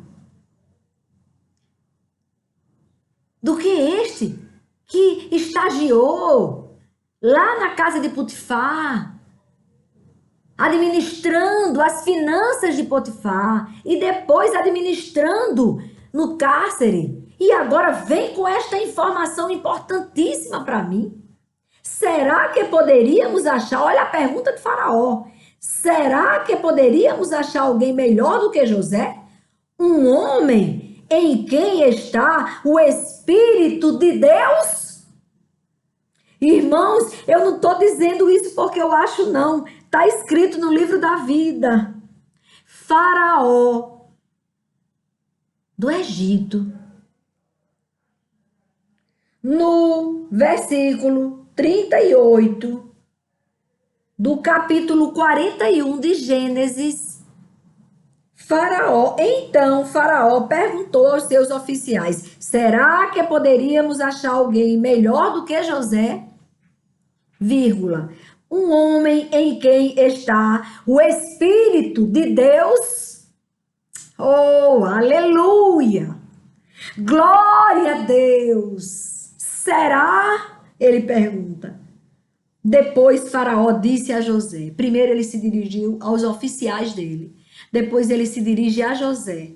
Do que este que estagiou lá na casa de Potifar, administrando as finanças de Potifar e depois administrando no cárcere. E agora vem com esta informação importantíssima para mim. Será que poderíamos achar, olha a pergunta de Faraó, será que poderíamos achar alguém melhor do que José? Um homem em quem está o Espírito de Deus? Irmãos, eu não estou dizendo isso porque eu acho, não. Está escrito no livro da vida. Faraó do Egito, no versículo 38 do capítulo 41 de Gênesis, Então Faraó perguntou aos seus oficiais, será que poderíamos achar alguém melhor do que José? Vírgula, um homem em quem está o Espírito de Deus? Oh, aleluia! Glória a Deus! Será? Ele pergunta. Depois Faraó disse a José. Primeiro ele se dirigiu aos oficiais dele. Depois ele se dirige a José.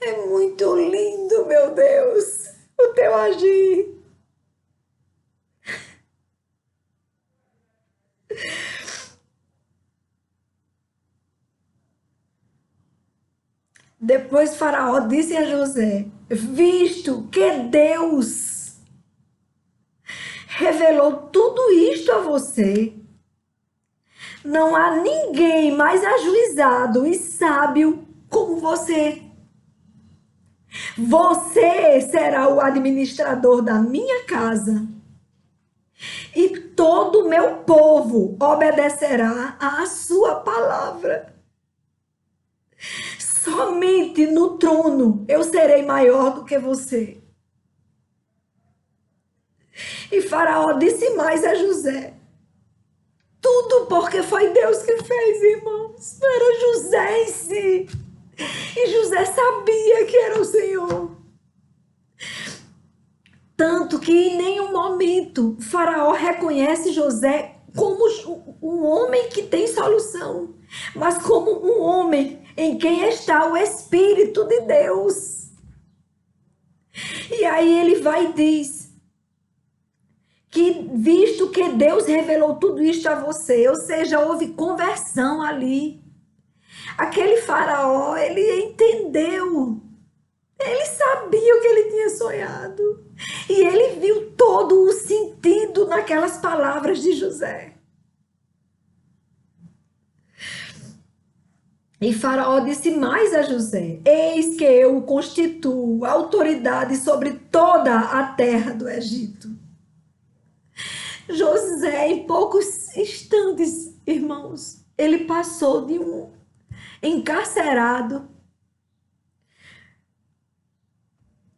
É muito lindo, meu Deus, o teu agir. Depois Faraó disse a José: visto que Deus revelou tudo isto a você, não há ninguém mais ajuizado e sábio como você. Você será o administrador da minha casa e todo o meu povo obedecerá à sua palavra. Somente no trono eu serei maior do que você. E Faraó disse mais a José: tudo porque foi Deus que fez, irmãos. Não era José em si. E José sabia que era o Senhor. Tanto que em nenhum momento Faraó reconhece José como um homem que tem solução, mas como um homem em quem está o Espírito de Deus. E aí ele vai e diz que, visto que Deus revelou tudo isto a você, ou seja, houve conversão ali. Aquele Faraó, ele entendeu. Ele sabia o que ele tinha sonhado. E ele viu todo o sentido naquelas palavras de José. E Faraó disse mais a José: eis que eu o constituo autoridade sobre toda a terra do Egito. José, em poucos instantes, irmãos, ele passou de um encarcerado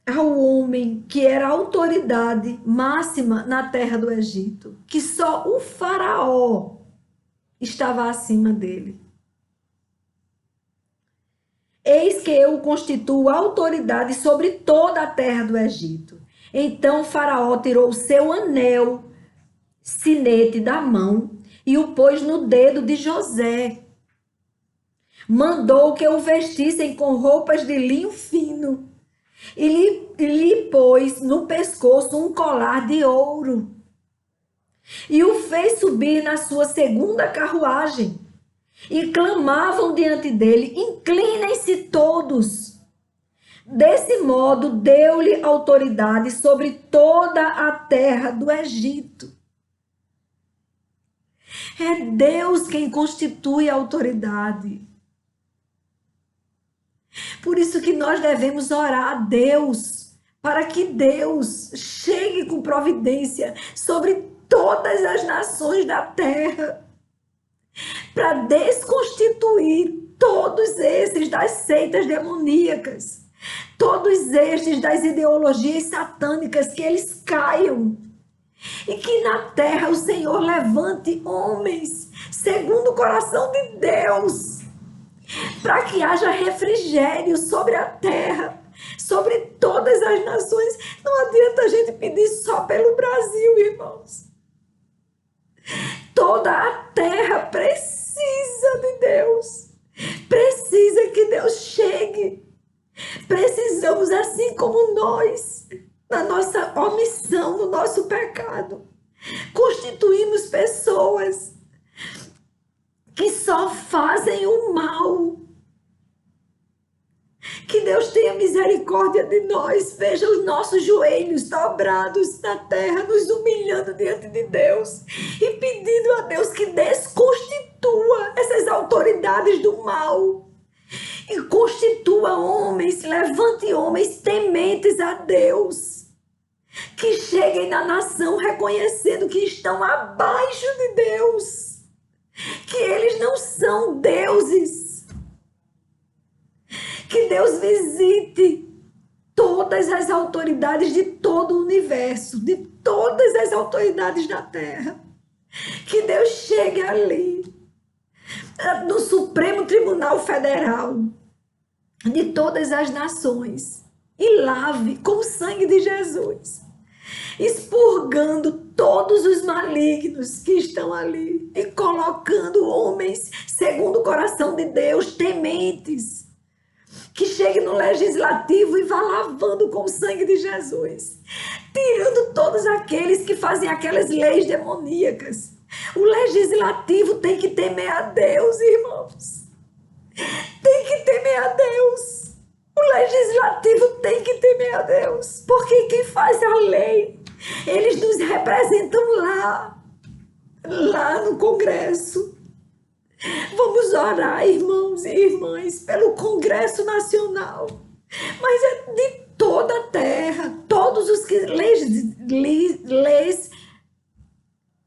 ao homem que era a autoridade máxima na terra do Egito, que só o Faraó estava acima dele. Eis que eu o constituo autoridade sobre toda a terra do Egito. Então Faraó tirou o seu anel, sinete da mão, e o pôs no dedo de José. Mandou que o vestissem com roupas de linho fino e lhe pôs no pescoço um colar de ouro. E o fez subir na sua segunda carruagem. E clamavam diante dele: inclinem-se todos. Desse modo, deu-lhe autoridade sobre toda a terra do Egito. É Deus quem constitui a autoridade. Por isso que nós devemos orar a Deus, para que Deus chegue com providência sobre todas as nações da terra, para desconstituir todos esses das seitas demoníacas, todos estes das ideologias satânicas, que eles caiam. E que na terra o Senhor levante homens segundo o coração de Deus, para que haja refrigério sobre a terra, sobre todas as nações. Não adianta a gente pedir só pelo Brasil, irmãos. Toda a terra precisa de Deus. Precisa que Deus chegue. Precisamos, assim como nós, na nossa omissão, no nosso pecado, constituímos pessoas que só fazem o mal. Que Deus tenha misericórdia de nós. Veja os nossos joelhos dobrados na terra, nos humilhando diante de Deus e pedindo a Deus que desconstitua essas autoridades do mal e constitua homens, levante homens tementes a Deus, que cheguem na nação reconhecendo que estão abaixo de Deus, que eles não são deuses. Que Deus visite todas as autoridades de todo o universo, de todas as autoridades da terra. Que Deus chegue ali, no Supremo Tribunal Federal, de todas as nações, e lave com o sangue de Jesus, expurgando todos os malignos que estão ali e colocando homens segundo o coração de Deus, tementes, que chegue no legislativo e vá lavando com o sangue de Jesus, tirando todos aqueles que fazem aquelas leis demoníacas. O legislativo tem que temer a Deus, irmãos. Tem que temer a Deus. O legislativo tem que temer a Deus, porque quem faz a lei, eles nos representam lá no Congresso. Vamos orar, irmãos e irmãs, pelo Congresso Nacional, mas é de toda a terra, todos os que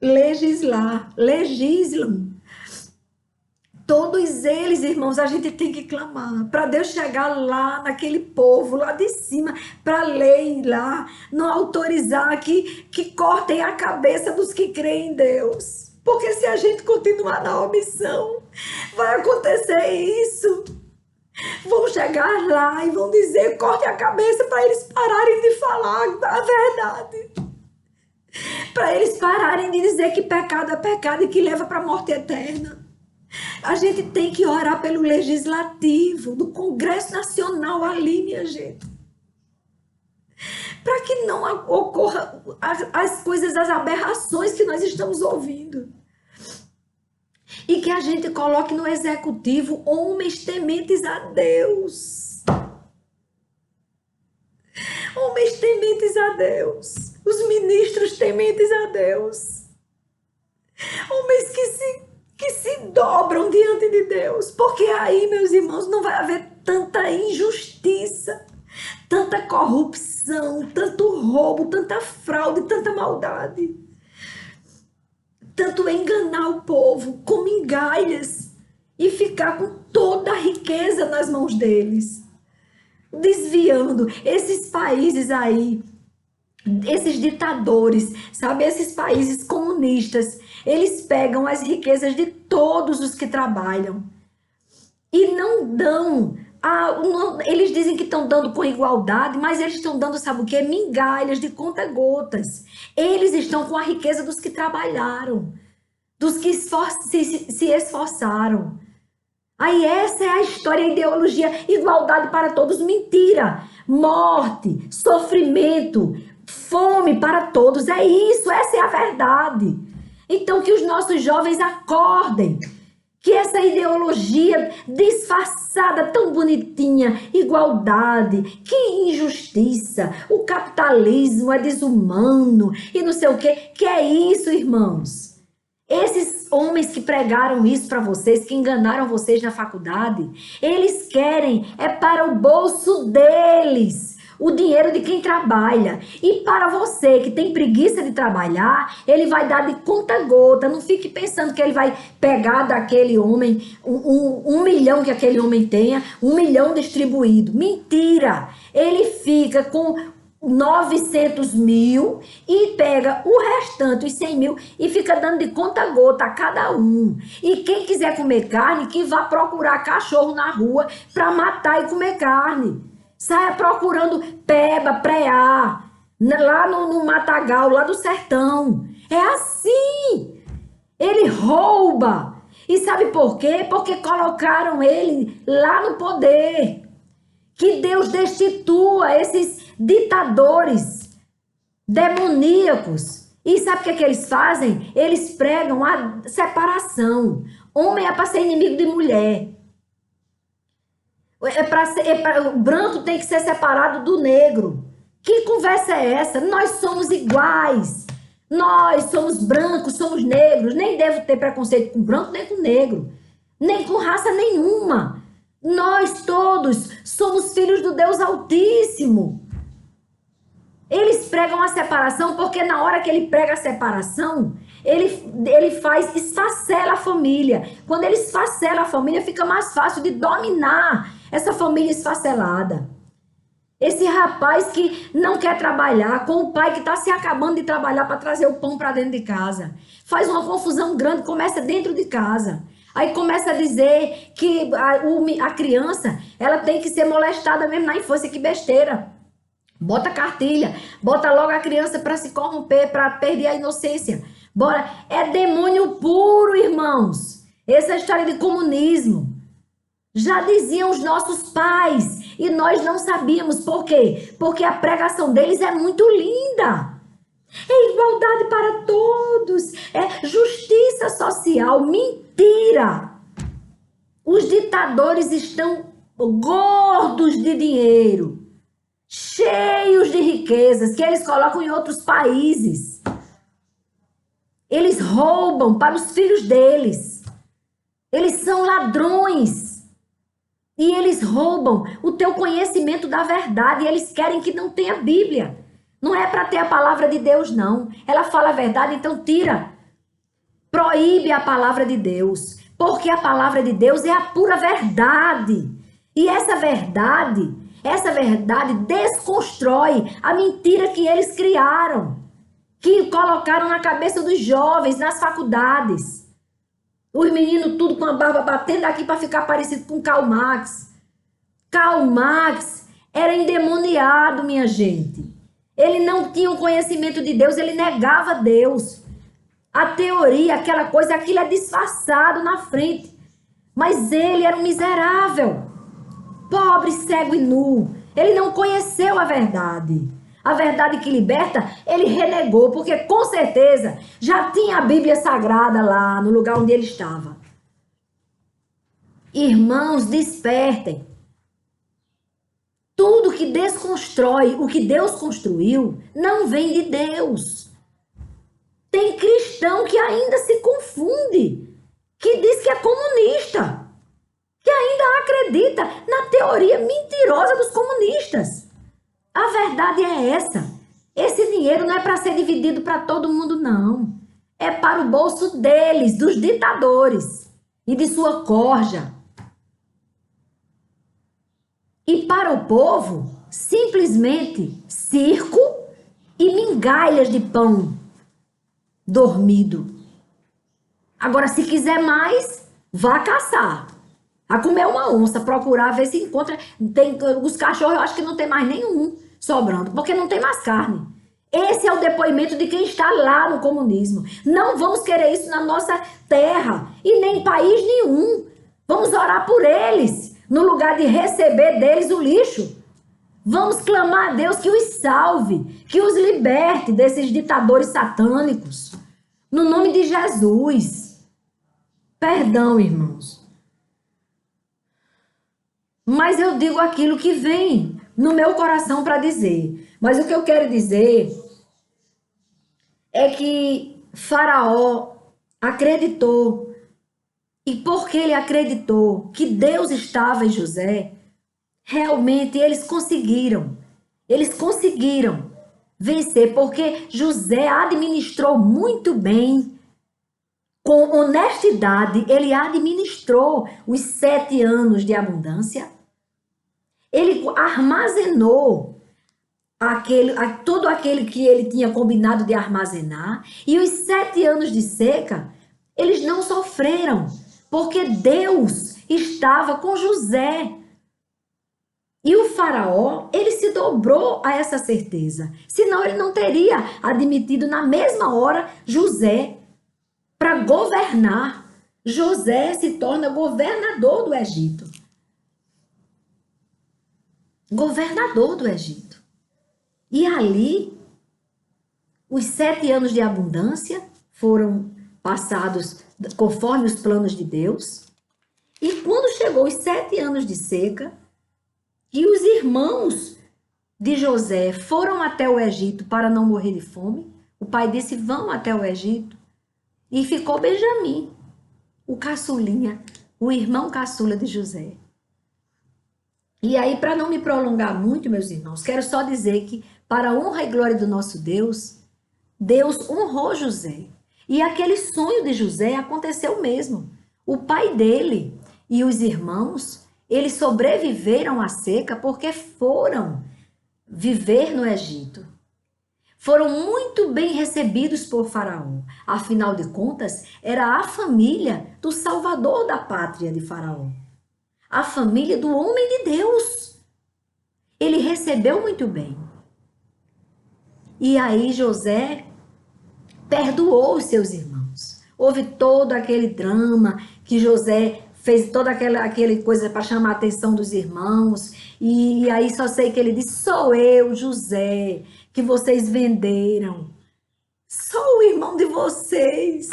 legislam, todos eles, irmãos, a gente tem que clamar para Deus chegar lá naquele povo, lá de cima, para a lei lá, não autorizar que cortem a cabeça dos que creem em Deus. Porque se a gente continuar na omissão, vai acontecer isso. Vão chegar lá e vão dizer, corte a cabeça para eles pararem de falar a verdade. Para eles pararem de dizer que pecado é pecado e que leva para a morte eterna. A gente tem que orar pelo legislativo, do Congresso Nacional ali, minha gente. Para que não ocorra as coisas, as aberrações que nós estamos ouvindo. E que a gente coloque no executivo homens tementes a Deus. Homens tementes a Deus. Os ministros tementes a Deus. Homens que se dobram diante de Deus. Porque aí, meus irmãos, não vai haver tanta injustiça, tanta corrupção, tanto roubo, tanta fraude, tanta maldade. Tanto enganar o povo com migalhas e ficar com toda a riqueza nas mãos deles. Desviando esses países aí, esses ditadores, sabe, esses países comunistas, eles pegam as riquezas de todos os que trabalham e não dão. Eles dizem que estão dando com igualdade, mas eles estão dando, sabe o quê? Migalhas de conta-gotas. Eles estão com a riqueza dos que trabalharam, dos que se esforçaram. Aí essa é a história, a ideologia, igualdade para todos, mentira. Morte, sofrimento, fome para todos, é isso, essa é a verdade. Então que os nossos jovens acordem. Que essa ideologia disfarçada, tão bonitinha, igualdade, que injustiça, o capitalismo é desumano e não sei o quê. Que é isso, irmãos? Esses homens que pregaram isso para vocês, que enganaram vocês na faculdade, eles querem, é para o bolso deles. O dinheiro de quem trabalha. E para você que tem preguiça de trabalhar, ele vai dar de conta-gota. Não fique pensando que ele vai pegar daquele homem um milhão que aquele homem tenha, 1 milhão distribuído. Mentira! Ele fica com 900 mil e pega o restante, os 100 mil, e fica dando de conta-gota a cada um. E quem quiser comer carne, que vá procurar cachorro na rua para matar e comer carne. Saia procurando peba, preá, lá no matagal, lá do sertão. É assim. Ele rouba. E sabe por quê? Porque colocaram ele lá no poder. Que Deus destitua esses ditadores demoníacos. E sabe o que é que eles fazem? Eles pregam a separação. Homem é para ser inimigo de mulher. O branco tem que ser separado do negro. Que conversa é essa? Nós somos iguais. Nós somos brancos, somos negros. Nem devo ter preconceito com branco, nem com negro. Nem com raça nenhuma. Nós todos somos filhos do Deus Altíssimo. Eles pregam a separação porque na hora que ele prega a separação, ele faz, esfacela a família. Quando ele esfacela a família, fica mais fácil de dominar essa família esfacelada. Esse rapaz que não quer trabalhar, com o pai que está se acabando de trabalhar para trazer o pão para dentro de casa. Faz uma confusão grande, começa dentro de casa. Aí começa a dizer que a criança, ela tem que ser molestada mesmo na infância, que besteira. Bota cartilha, bota logo a criança para se corromper, para perder a inocência. Bora, é demônio puro, irmãos. Essa é a história de comunismo. Já diziam os nossos pais e nós não sabíamos. Por quê? Porque a pregação deles é muito linda. É igualdade para todos, é justiça social. Mentira! Os ditadores estão gordos de dinheiro, cheios de riquezas que eles colocam em outros países. Eles roubam para os filhos deles. Eles são ladrões. E eles roubam o teu conhecimento da verdade. E eles querem que não tenha Bíblia. Não é para ter a palavra de Deus, não. Ela fala a verdade, então tira. Proíbe a palavra de Deus. Porque a palavra de Deus é a pura verdade. E essa verdade desconstrói a mentira que eles criaram. Que colocaram na cabeça dos jovens, nas faculdades. Os meninos tudo com a barba batendo aqui para ficar parecido com Karl Marx. Karl Marx era endemoniado, minha gente. Ele não tinha o conhecimento de Deus, ele negava Deus. A teoria, aquela coisa, aquilo é disfarçado na frente. Mas ele era um miserável, pobre, cego e nu. Ele não conheceu a verdade. A verdade que liberta, ele renegou, porque com certeza já tinha a Bíblia Sagrada lá no lugar onde ele estava. Irmãos, despertem. Tudo que desconstrói o que Deus construiu não vem de Deus. Tem cristão que ainda se confunde, que diz que é comunista, que ainda acredita na teoria mentirosa dos comunistas. A verdade é essa. Esse dinheiro não é para ser dividido para todo mundo, não. É para o bolso deles, dos ditadores e de sua corja. E para o povo, simplesmente circo e migalhas de pão dormido. Agora, se quiser mais, vá caçar. A comer uma onça, procurar, ver se encontra. Os cachorros, eu acho que não tem mais nenhum sobrando, porque não tem mais carne. Esse é o depoimento de quem está lá no comunismo. Não vamos querer isso na nossa terra e nem em país nenhum. Vamos orar por eles, no lugar de receber deles o lixo. Vamos clamar a Deus que os salve, que os liberte desses ditadores satânicos. No nome de Jesus. Perdão, irmãos. Mas eu digo aquilo que vem no meu coração para dizer. Mas o que eu quero dizer é que Faraó acreditou. E porque ele acreditou que Deus estava em José, realmente eles conseguiram. Eles conseguiram vencer, porque José administrou muito bem. Com honestidade, ele administrou os 7 anos de abundância. Ele armazenou todo aquele que ele tinha combinado de armazenar. E os 7 anos de seca, eles não sofreram, porque Deus estava com José. E o faraó, ele se dobrou a essa certeza. Senão ele não teria admitido na mesma hora José para governar. José se torna governador do Egito. Governador do Egito. E ali, os 7 anos de abundância foram passados conforme os planos de Deus. E quando chegou os 7 anos de seca, e os irmãos de José foram até o Egito para não morrer de fome, o pai disse: vão até o Egito. E ficou Benjamim, o caçulinha, o irmão caçula de José. E aí, para não me prolongar muito, meus irmãos, quero só dizer que, para a honra e glória do nosso Deus, Deus honrou José. E aquele sonho de José aconteceu mesmo. O pai dele e os irmãos, eles sobreviveram à seca porque foram viver no Egito. Foram muito bem recebidos por Faraó. Afinal de contas, era a família do Salvador da pátria de Faraó. A família do homem de Deus. Ele recebeu muito bem. E aí José perdoou os seus irmãos. Houve todo aquele drama que José fez toda aquela coisa para chamar a atenção dos irmãos. E aí só sei que ele disse: sou eu, José, que vocês venderam. Sou o irmão de vocês.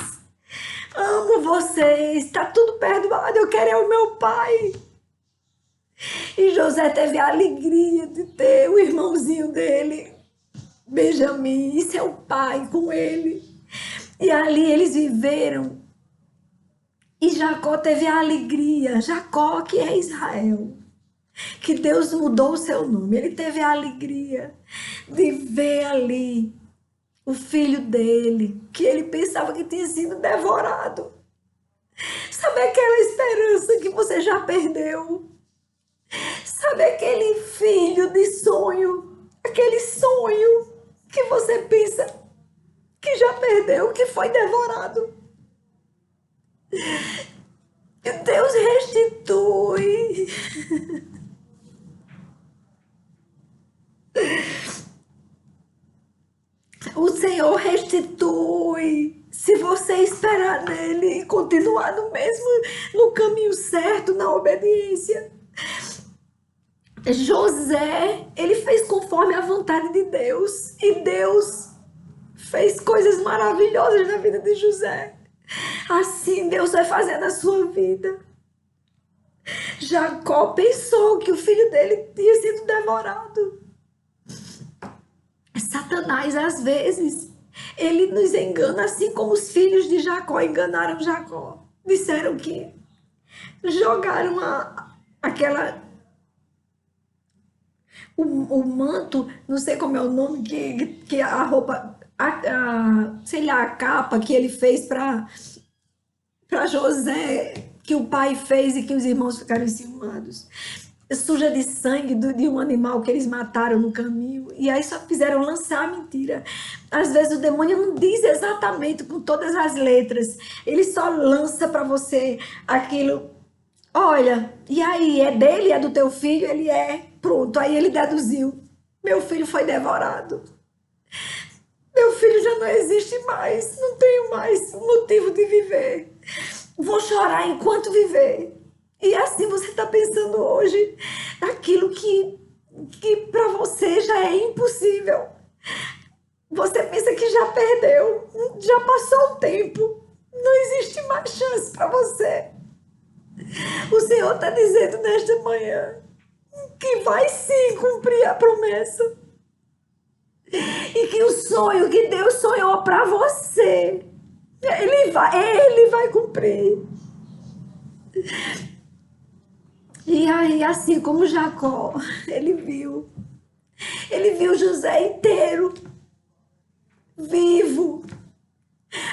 Amo vocês. Está tudo perdoado. Eu quero é o meu pai. E José teve a alegria de ter o irmãozinho dele, Benjamim, e seu pai com ele. E ali eles viveram. E Jacó teve a alegria. Jacó, que é Israel, que Deus mudou o seu nome. Ele teve a alegria de ver ali o filho dele, que ele pensava que tinha sido devorado. Sabe aquela esperança que você já perdeu? Sabe aquele filho de sonho? Aquele sonho que você pensa que já perdeu, que foi devorado. E Deus restitui. O Senhor restitui. Se você esperar nele e continuar no caminho certo, na obediência. José, ele fez conforme a vontade de Deus. E Deus fez coisas maravilhosas na vida de José. Assim Deus vai fazer na sua vida. Jacó pensou que o filho dele tinha sido devorado. Satanás, às vezes, ele nos engana, assim como os filhos de Jacó enganaram Jacó. Disseram que jogaram o manto, não sei como é o nome, que a roupa, sei lá, a capa que ele fez para José, que o pai fez e que os irmãos ficaram enciumados. Suja de sangue de um animal que eles mataram no caminho. E aí só fizeram lançar a mentira. Às vezes o demônio não diz exatamente com todas as letras. Ele só lança para você aquilo. Olha, e aí, é dele, é do teu filho? Ele é. Pronto, aí ele deduziu. Meu filho foi devorado. Meu filho já não existe mais. Não tenho mais motivo de viver. Vou chorar enquanto viver. E assim você está pensando hoje aquilo que para você já é impossível. Você pensa que já perdeu, já passou o tempo, não existe mais chance para você. O Senhor está dizendo nesta manhã que vai sim cumprir a promessa. E que o sonho que Deus sonhou para você, Ele vai cumprir. E aí, assim como Jacó, ele viu José inteiro, vivo.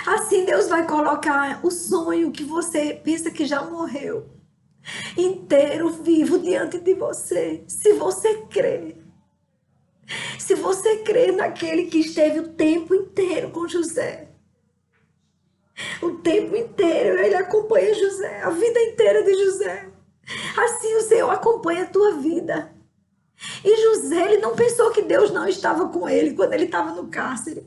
Assim Deus vai colocar o sonho que você pensa que já morreu, inteiro, vivo diante de você, se você crer. Se você crer naquele que esteve o tempo inteiro com José. O tempo inteiro ele acompanha José, a vida inteira de José. Assim o Senhor acompanha a tua vida. E José, ele não pensou que Deus não estava com ele quando ele estava no cárcere.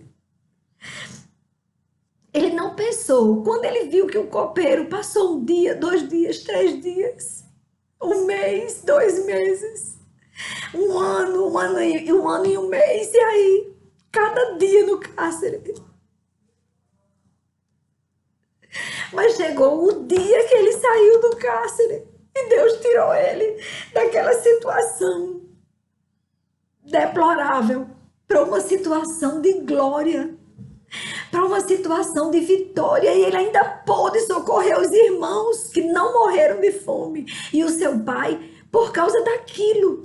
Ele não pensou. Quando ele viu que o copeiro passou 1 dia, 2 dias, 3 dias, 1 mês, 2 meses, 1 ano, 1 ano e 1 mês, e aí, cada dia no cárcere. Mas chegou o dia que ele saiu do cárcere. E Deus tirou ele daquela situação deplorável para uma situação de glória, para uma situação de vitória. E ele ainda pôde socorrer os irmãos que não morreram de fome e o seu pai por causa daquilo.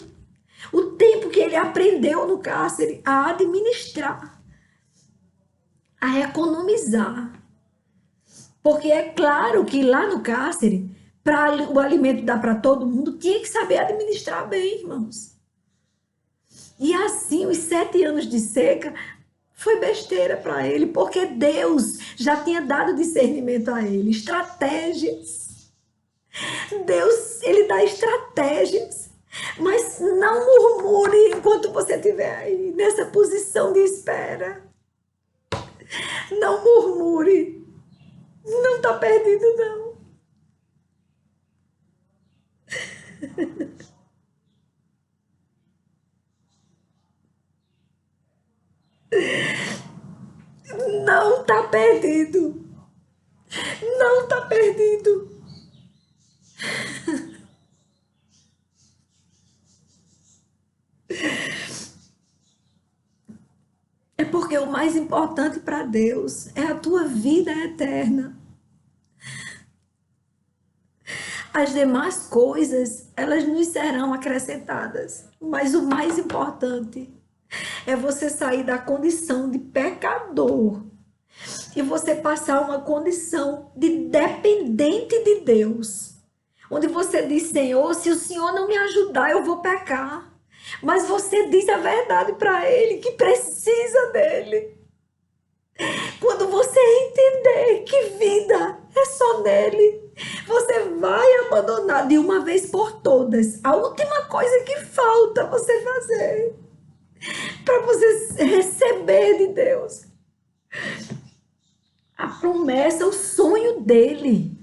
O tempo que ele aprendeu no cárcere a administrar, a economizar. Porque é claro que lá no cárcere, para o alimento dar para todo mundo, tinha que saber administrar bem, irmãos. E assim, os 7 anos de seca foi besteira para ele, porque Deus já tinha dado discernimento a ele, estratégias. Deus, ele dá estratégias. Mas não murmure enquanto você estiver aí, nessa posição de espera. Não murmure. Não está perdido, não. Não está perdido. Não está perdido. É porque o mais importante para Deus é a tua vida eterna. As demais coisas, elas nos serão acrescentadas. Mas o mais importante é você sair da condição de pecador e você passar uma condição de dependente de Deus. Onde você diz, Senhor, se o Senhor não me ajudar, eu vou pecar. Mas você diz a verdade para Ele, que precisa dEle. Quando você entender que vida é só nele, você vai abandonar de uma vez por todas a última coisa que falta você fazer para você receber de Deus a promessa, o sonho dele.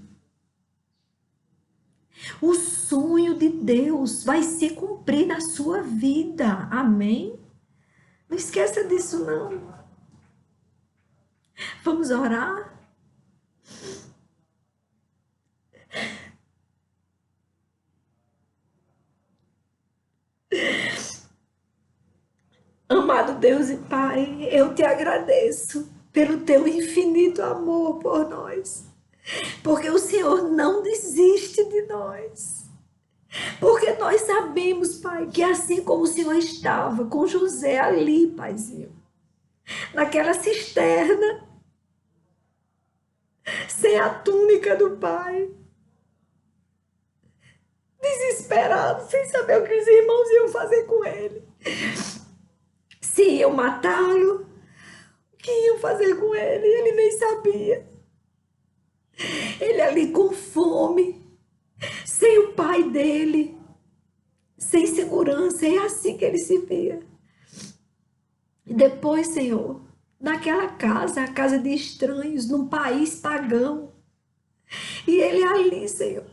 O sonho de Deus vai se cumprir na sua vida. Amém? Não esqueça disso, não. Vamos orar? Amado Deus e Pai, eu te agradeço pelo teu infinito amor por nós. Porque o Senhor não desiste de nós. Porque nós sabemos, Pai, que assim como o Senhor estava com José ali, Paizinho, naquela cisterna, sem a túnica do pai, desesperado, sem saber o que os irmãos iam fazer com ele. Se iam matá-lo, o que iam fazer com ele? Ele nem sabia. Ele ali com fome, sem o pai dele, sem segurança, é assim que ele se via. E depois, Senhor, naquela casa, a casa de estranhos, num país pagão, e ele ali, Senhor.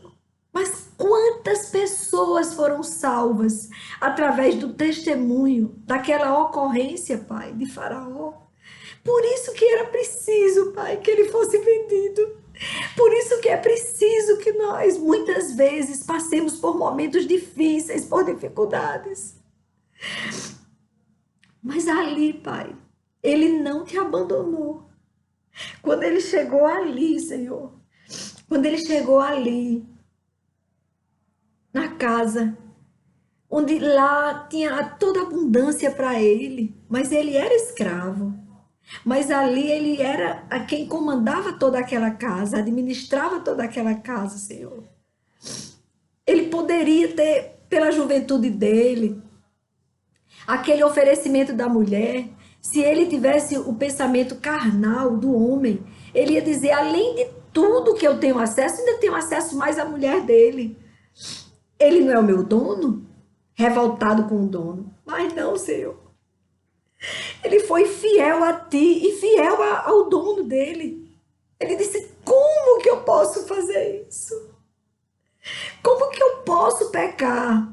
Mas quantas pessoas foram salvas através do testemunho daquela ocorrência, Pai, de Faraó? Por isso que era preciso, Pai, que ele fosse vendido. Por isso que é preciso que nós, muitas vezes, passemos por momentos difíceis, por dificuldades. Mas ali, Pai, ele não te abandonou. Quando ele chegou ali, Senhor, quando ele chegou ali, na casa, onde lá tinha toda a abundância para ele, mas ele era escravo. Mas ali ele era a quem comandava toda aquela casa, administrava toda aquela casa, Senhor. Ele poderia ter, pela juventude dele, aquele oferecimento da mulher, se ele tivesse o pensamento carnal do homem, ele ia dizer, além de tudo que eu tenho acesso, ainda tenho acesso mais à mulher dele. Ele não é o meu dono? Revoltado com o dono. Mas não, Senhor. Ele foi fiel a ti e fiel ao dono dele. Ele disse, como que eu posso fazer isso? Como que eu posso pecar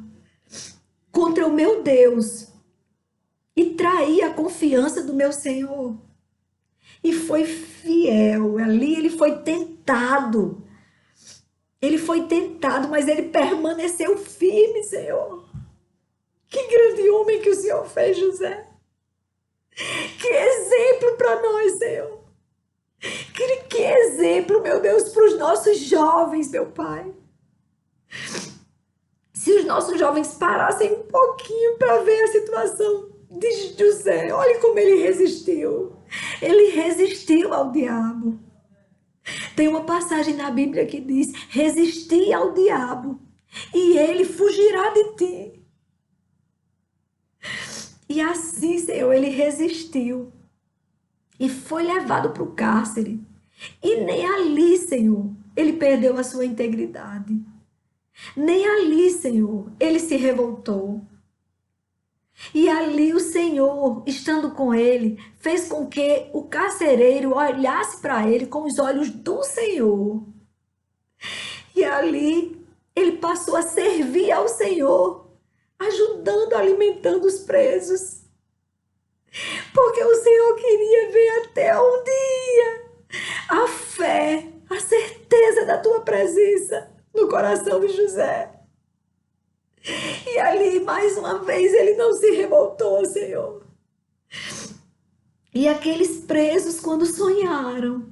contra o meu Deus e trair a confiança do meu Senhor? E foi fiel. Ali ele foi tentado. Ele foi tentado, mas ele permaneceu firme, Senhor. Que grande homem que o Senhor fez, José. Que exemplo para nós, Senhor. Que exemplo, meu Deus, para os nossos jovens, meu Pai. Se os nossos jovens parassem um pouquinho para ver a situação de José, olhe como ele resistiu. Ele resistiu ao diabo. Tem uma passagem na Bíblia que diz, resisti ao diabo e ele fugirá de ti. E assim, Senhor, ele resistiu e foi levado para o cárcere. E nem ali, Senhor, ele perdeu a sua integridade. Nem ali, Senhor, ele se revoltou. E ali o Senhor, estando com ele, fez com que o carcereiro olhasse para ele com os olhos do Senhor. E ali ele ele passou a servir ao Senhor, ajudando, alimentando os presos. Porque o Senhor queria ver até um dia a fé, a certeza da tua presença no coração de José. E ali, mais uma vez, ele não se revoltou, Senhor. E aqueles presos, quando sonharam,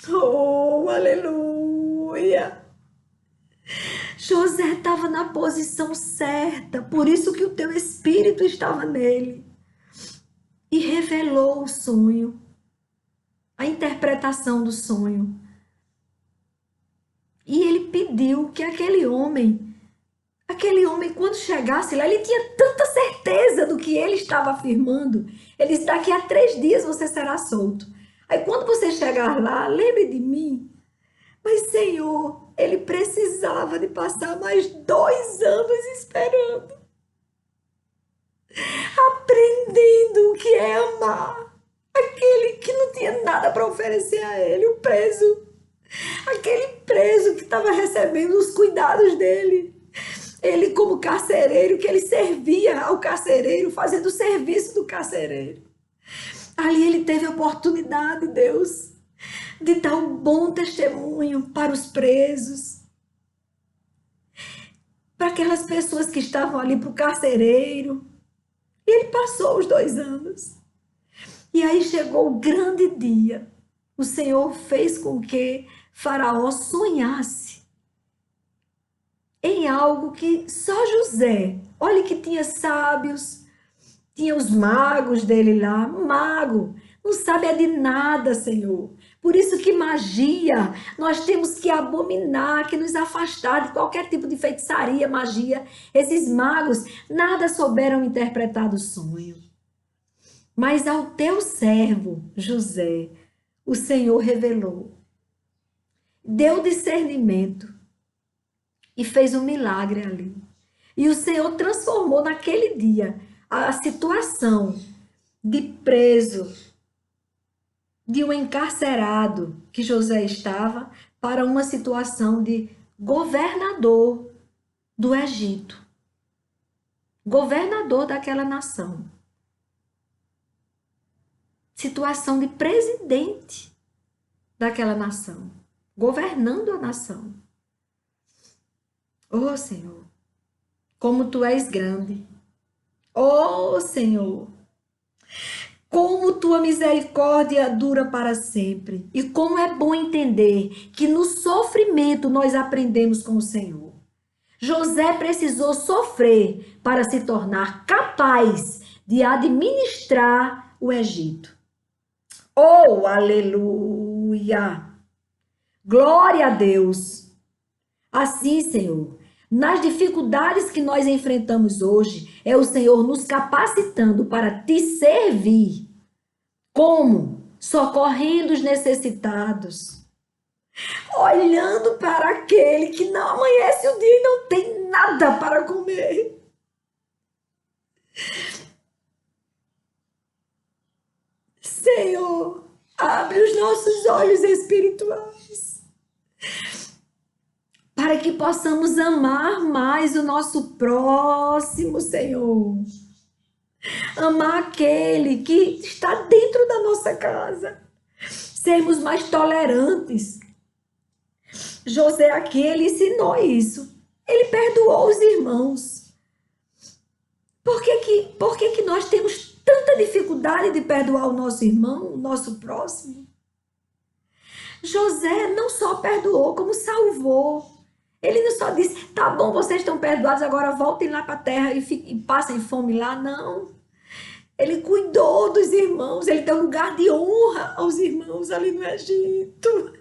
oh, aleluia! José estava na posição certa, por isso que o teu Espírito estava nele. E revelou o sonho, a interpretação do sonho. E ele pediu que aquele homem, quando chegasse lá, ele tinha tanta certeza do que ele estava afirmando. Ele disse, daqui a 3 dias você será solto. Aí quando você chegar lá, lembre de mim. Mas, Senhor, ele precisava de passar mais 2 anos esperando. Aprendendo o que é amar. Aquele que não tinha nada para oferecer a ele, o preso. Aquele preso que estava recebendo os cuidados dele. Ele como carcereiro, que ele servia ao carcereiro, fazendo o serviço do carcereiro. Ali ele teve a oportunidade, Deus, de dar um bom testemunho para os presos. Para aquelas pessoas que estavam ali, para o carcereiro. E ele passou os 2 anos. E aí chegou o grande dia. O Senhor fez com que Faraó sonhasse em algo que só José, olha que tinha sábios, tinha os magos dele lá, mago, não sabe de nada, Senhor. Por isso que magia, nós temos que abominar, que nos afastar de qualquer tipo de feitiçaria, magia. Esses magos nada souberam interpretar do sonho. Mas ao teu servo, José, o Senhor revelou, deu discernimento e fez um milagre ali. E o Senhor transformou naquele dia a situação de preso, de um encarcerado que José estava, para uma situação de governador do Egito. Governador daquela nação. Situação de presidente daquela nação. Governando a nação. Oh, Senhor, como Tu és grande. Oh, Senhor, como Tua misericórdia dura para sempre. E como é bom entender que no sofrimento nós aprendemos com o Senhor. José precisou sofrer para se tornar capaz de administrar o Egito. Oh, aleluia! Glória a Deus! Assim, Senhor, nas dificuldades que nós enfrentamos hoje, é o Senhor nos capacitando para Te servir. Como? Socorrendo os necessitados. Olhando para aquele que não amanhece o dia e não tem nada para comer. Senhor, abre os nossos olhos espirituais para que possamos amar mais o nosso próximo, Senhor. Amar aquele que está dentro da nossa casa. Sermos mais tolerantes. José aqui, ele ensinou isso. Ele perdoou os irmãos. Por que nós temos tanta dificuldade de perdoar o nosso irmão, o nosso próximo? José não só perdoou, como salvou. Ele não só disse, tá bom, vocês estão perdoados, agora voltem lá para a terra e passem fome lá. Não. Ele cuidou dos irmãos, ele deu lugar de honra aos irmãos ali no Egito.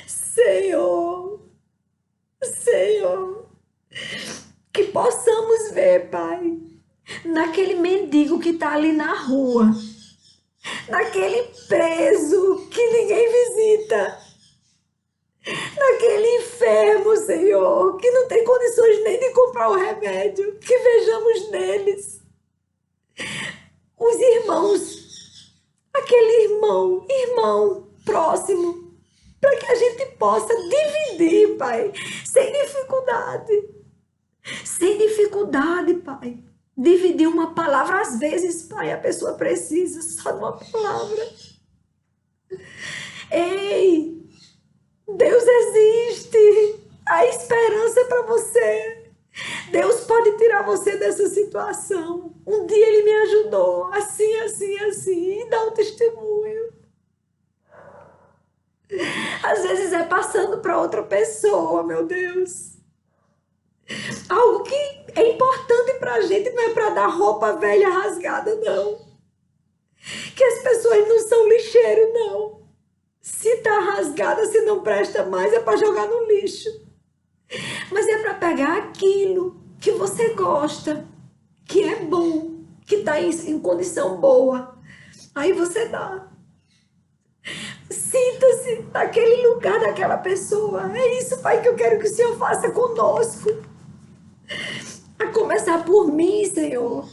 Senhor, Senhor, que possamos ver, Pai, naquele mendigo que está ali na rua, naquele preso que ninguém visita, naquele enfermo, Senhor, que não tem condições nem de comprar o remédio, que vejamos neles os irmãos, aquele irmão próximo, para que a gente possa dividir, Pai, sem dificuldade. Sem dificuldade, Pai. Dividir uma palavra, às vezes, Pai, a pessoa precisa só de uma palavra. Ei, Deus existe. Há esperança para você. Deus pode tirar você dessa situação. Um dia Ele me ajudou, assim, assim, assim, e dá um testemunho. Às vezes é passando para outra pessoa, meu Deus. Algo que é importante para a gente, não é para dar roupa velha rasgada, não. Que as pessoas não são lixeiro, não. Se está rasgada, se não presta mais, é para jogar no lixo. Mas é para pegar aquilo que você gosta, que é bom, que está em condição boa. Aí você dá. Sinta-se naquele lugar daquela pessoa. É isso, Pai, que eu quero que o Senhor faça conosco. A começar por mim, Senhor.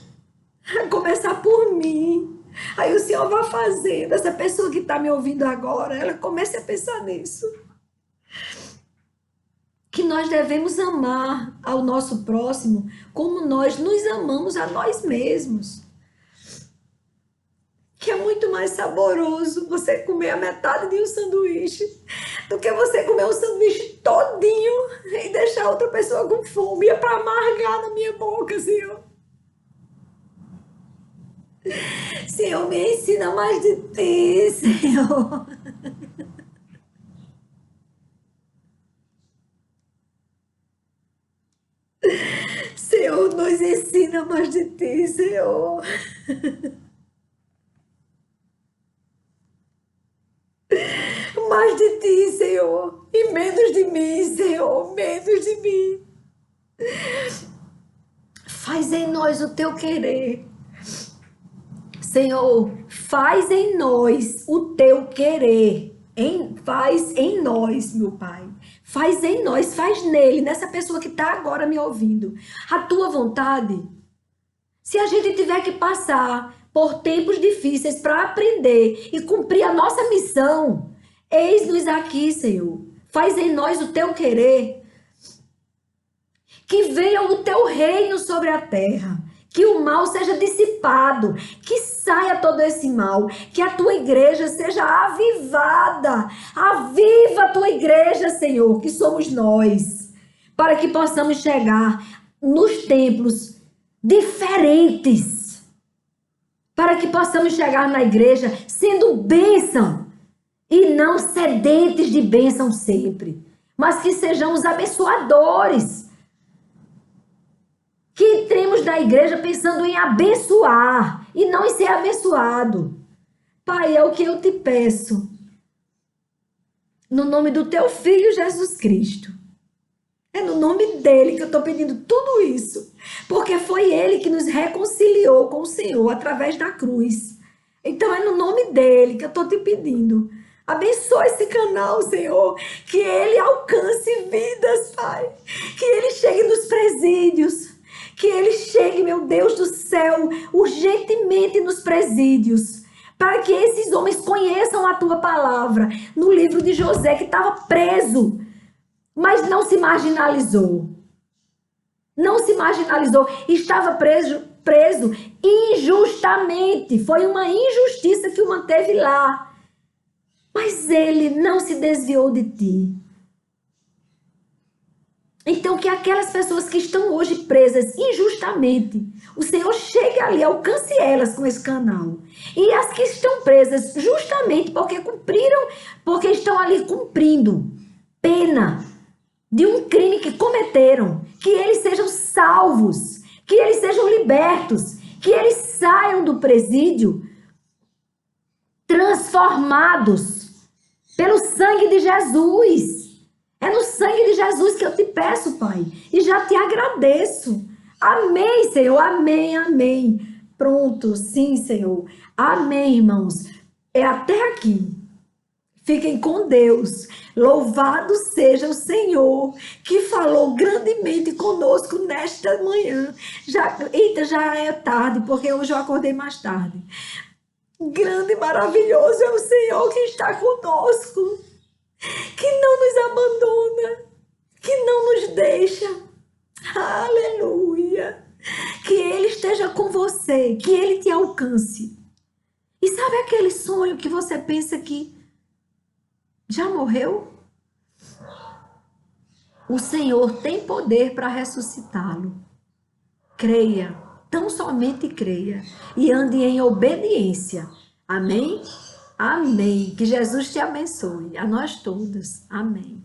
A começar por mim. Aí o Senhor vai fazendo. Essa pessoa que está me ouvindo agora, ela comece a pensar nisso. Que nós devemos amar ao nosso próximo como nós nos amamos a nós mesmos. Que é muito mais saboroso você comer a metade de um sanduíche do que você comer um sanduíche todinho e deixar outra pessoa com fome. É para amargar na minha boca, Senhor. Senhor, me ensina mais de Ti, Senhor. Senhor, nos ensina mais de Ti, Senhor. Mais de Ti, Senhor. E menos de mim, Senhor. Menos de mim. Faz em nós o Teu querer. Senhor, faz em nós o Teu querer. Faz em nós, meu Pai. Faz em nós, faz nele, nessa pessoa que está agora me ouvindo. A Tua vontade. Se a gente tiver que passar por tempos difíceis para aprender e cumprir a nossa missão, eis-nos aqui, Senhor. Faz em nós o Teu querer. Que venha o Teu reino sobre a terra. Que o mal seja dissipado. Que saia todo esse mal. Que a Tua igreja seja avivada. Aviva a Tua igreja, Senhor, que somos nós. Para que possamos chegar nos templos diferentes. Para que possamos chegar na igreja sendo bênção. E não sedentes de bênção sempre. Mas que sejamos abençoadores. Que entremos na igreja pensando em abençoar e não em ser abençoado. Pai, é o que eu te peço. No nome do Teu Filho Jesus Cristo. É no nome dele que eu estou pedindo tudo isso. Porque foi ele que nos reconciliou com o Senhor através da cruz. Então é no nome dele que eu estou te pedindo. Abençoa esse canal, Senhor. Que ele alcance vidas, Pai. Que ele chegue nos presídios. Que ele chegue, meu Deus do céu, urgentemente nos presídios, para que esses homens conheçam a Tua palavra. No livro de José, que estava preso, mas não se marginalizou. Não se marginalizou. Estava preso injustamente. Foi uma injustiça que o manteve lá. Mas ele não se desviou de Ti. Então, que aquelas pessoas que estão hoje presas injustamente, o Senhor chegue ali, alcance elas com esse canal. E as que estão presas justamente porque estão ali cumprindo pena de um crime que cometeram, que eles sejam salvos, que eles sejam libertos, que eles saiam do presídio transformados pelo sangue de Jesus. É no sangue de Jesus que eu te peço, Pai. E já te agradeço. Amém, Senhor. Amém, amém. Pronto, sim, Senhor. Amém, irmãos. É até aqui. Fiquem com Deus. Louvado seja o Senhor, que falou grandemente conosco nesta manhã. Já é tarde, porque hoje eu acordei mais tarde. Grande e maravilhoso é o Senhor que está conosco. que não nos abandona, que não nos deixa. Aleluia. Que Ele esteja com você, que Ele te alcance. E sabe aquele sonho que você pensa que já morreu? O Senhor tem poder para ressuscitá-lo. Creia, tão somente creia e ande em obediência. Amém? Amém. Que Jesus te abençoe, a nós todos. Amém.